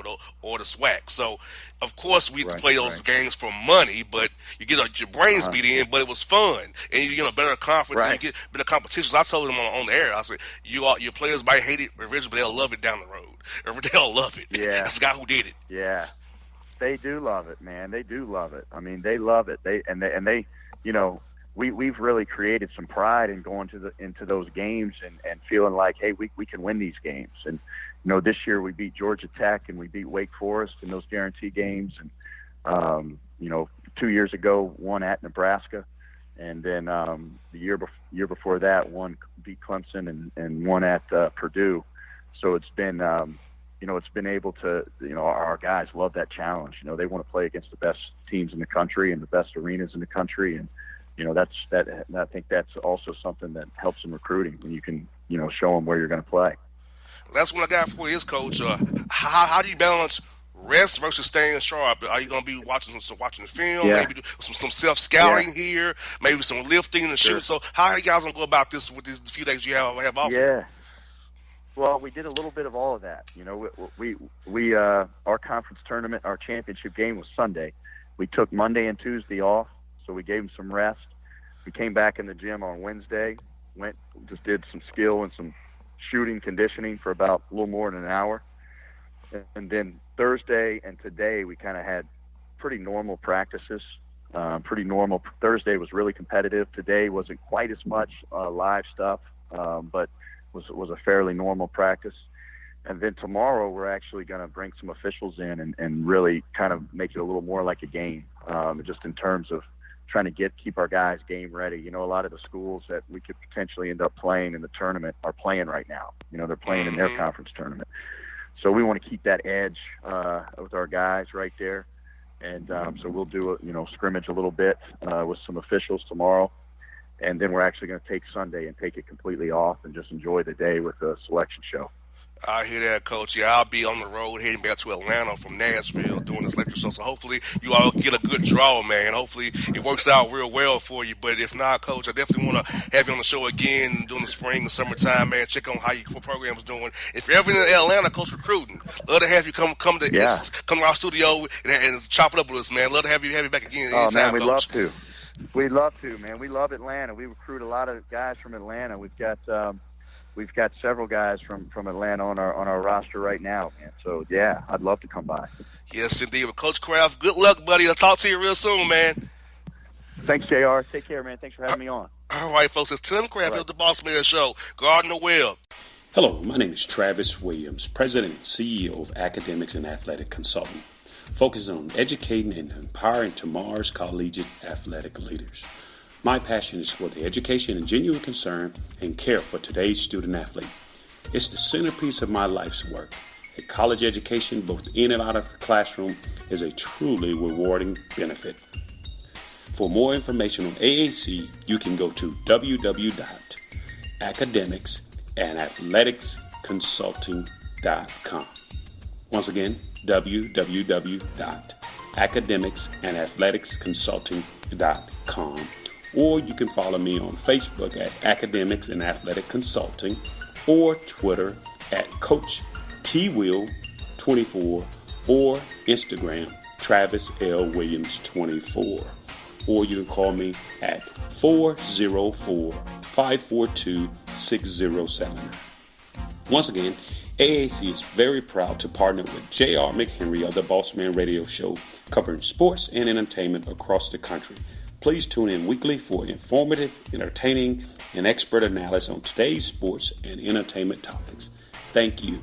or the SWAC. So, of course, we play those games for money, but you get your brains beat in, but it was fun. And you get a better conference and you get better competitions. I told them on the air, I said, your players might hate it originally, but they'll love it down the road. Or they'll love it. Yeah. That's the guy who did it. Yeah. They do love it, man. They do love it. I mean, they love it. We've really created some pride in going into those games and feeling like, hey, we can win these games. And this year we beat Georgia Tech and we beat Wake Forest in those guarantee games. And 2 years ago, one at Nebraska, and then the year before that, one beat Clemson and one at Purdue. So it's been it's been able to our guys love that challenge. They want to play against the best teams in the country and the best arenas in the country, and I think that's also something that helps in recruiting when you can show them where you're going to play. That's what I got for you, Coach. How do you balance rest versus staying sharp? Are you going to be watching the film? Yeah. Maybe do some self-scouting here? Maybe some lifting and shooting? So how are you guys going to go about this with these few days you have off? Yeah. Well, we did a little bit of all of that. We our conference tournament, our championship game was Sunday. We took Monday and Tuesday off, so we gave them some rest. We came back in the gym on Wednesday, just did some skill and some shooting conditioning for about a little more than an hour. And then Thursday and today we kind of had pretty normal practices, pretty normal. Thursday was really competitive. Today wasn't quite as much live stuff, but was a fairly normal practice. And then tomorrow we're actually going to bring some officials in and really kind of make it a little more like a game, just in terms of trying to keep our guys game ready. A lot of the schools that we could potentially end up playing in the tournament are playing right now. They're playing in their conference tournament. So we want to keep that edge with our guys right there. And so we'll do a scrimmage a little bit with some officials tomorrow. And then we're actually going to take Sunday and take it completely off and just enjoy the day with the selection show. I hear that, Coach. Yeah, I'll be on the road heading back to Atlanta from Nashville doing this lecture show. So hopefully you all get a good draw, man. Hopefully it works out real well for you. But if not, Coach, I definitely want to have you on the show again during the spring and summertime, man. Check on how your program is doing. If you're ever in Atlanta, Coach, recruiting, love to have you come to our studio and chop it up with us, man. Love to have you back again anytime, man, we'd Coach. love to. We'd love to, man. We love Atlanta. We recruit a lot of guys from Atlanta. We've got several guys from Atlanta on our roster right now, man. So yeah, I'd love to come by. Yes, indeed. Well, Coach Kraft, good luck, buddy. I'll talk to you real soon, man. Thanks, JR. Take care, man. Thanks for having me on. All right, folks. It's Tim Kraft of the Bossman Show. Gardner Webb. Hello, my name is Travis Williams, President and CEO of Academics and Athletic Consulting, focusing on educating and empowering tomorrow's collegiate athletic leaders. My passion is for the education and genuine concern and care for today's student athlete. It's the centerpiece of my life's work. A college education, both in and out of the classroom, is a truly rewarding benefit. For more information on AAC, you can go to www.academicsandathleticsconsulting.com. Once again, www.academicsandathleticsconsulting.com. Or you can follow me on Facebook at Academics and Athletic Consulting, or Twitter at Coach TWill24, or Instagram Travis L. Williams 24. Or you can call me at 404-542-6079. Once again, AAC is very proud to partner with J.R. McHenry of the Bossman Radio Show, covering sports and entertainment across the country. Please tune in weekly for informative, entertaining, and expert analysis on today's sports and entertainment topics. Thank you.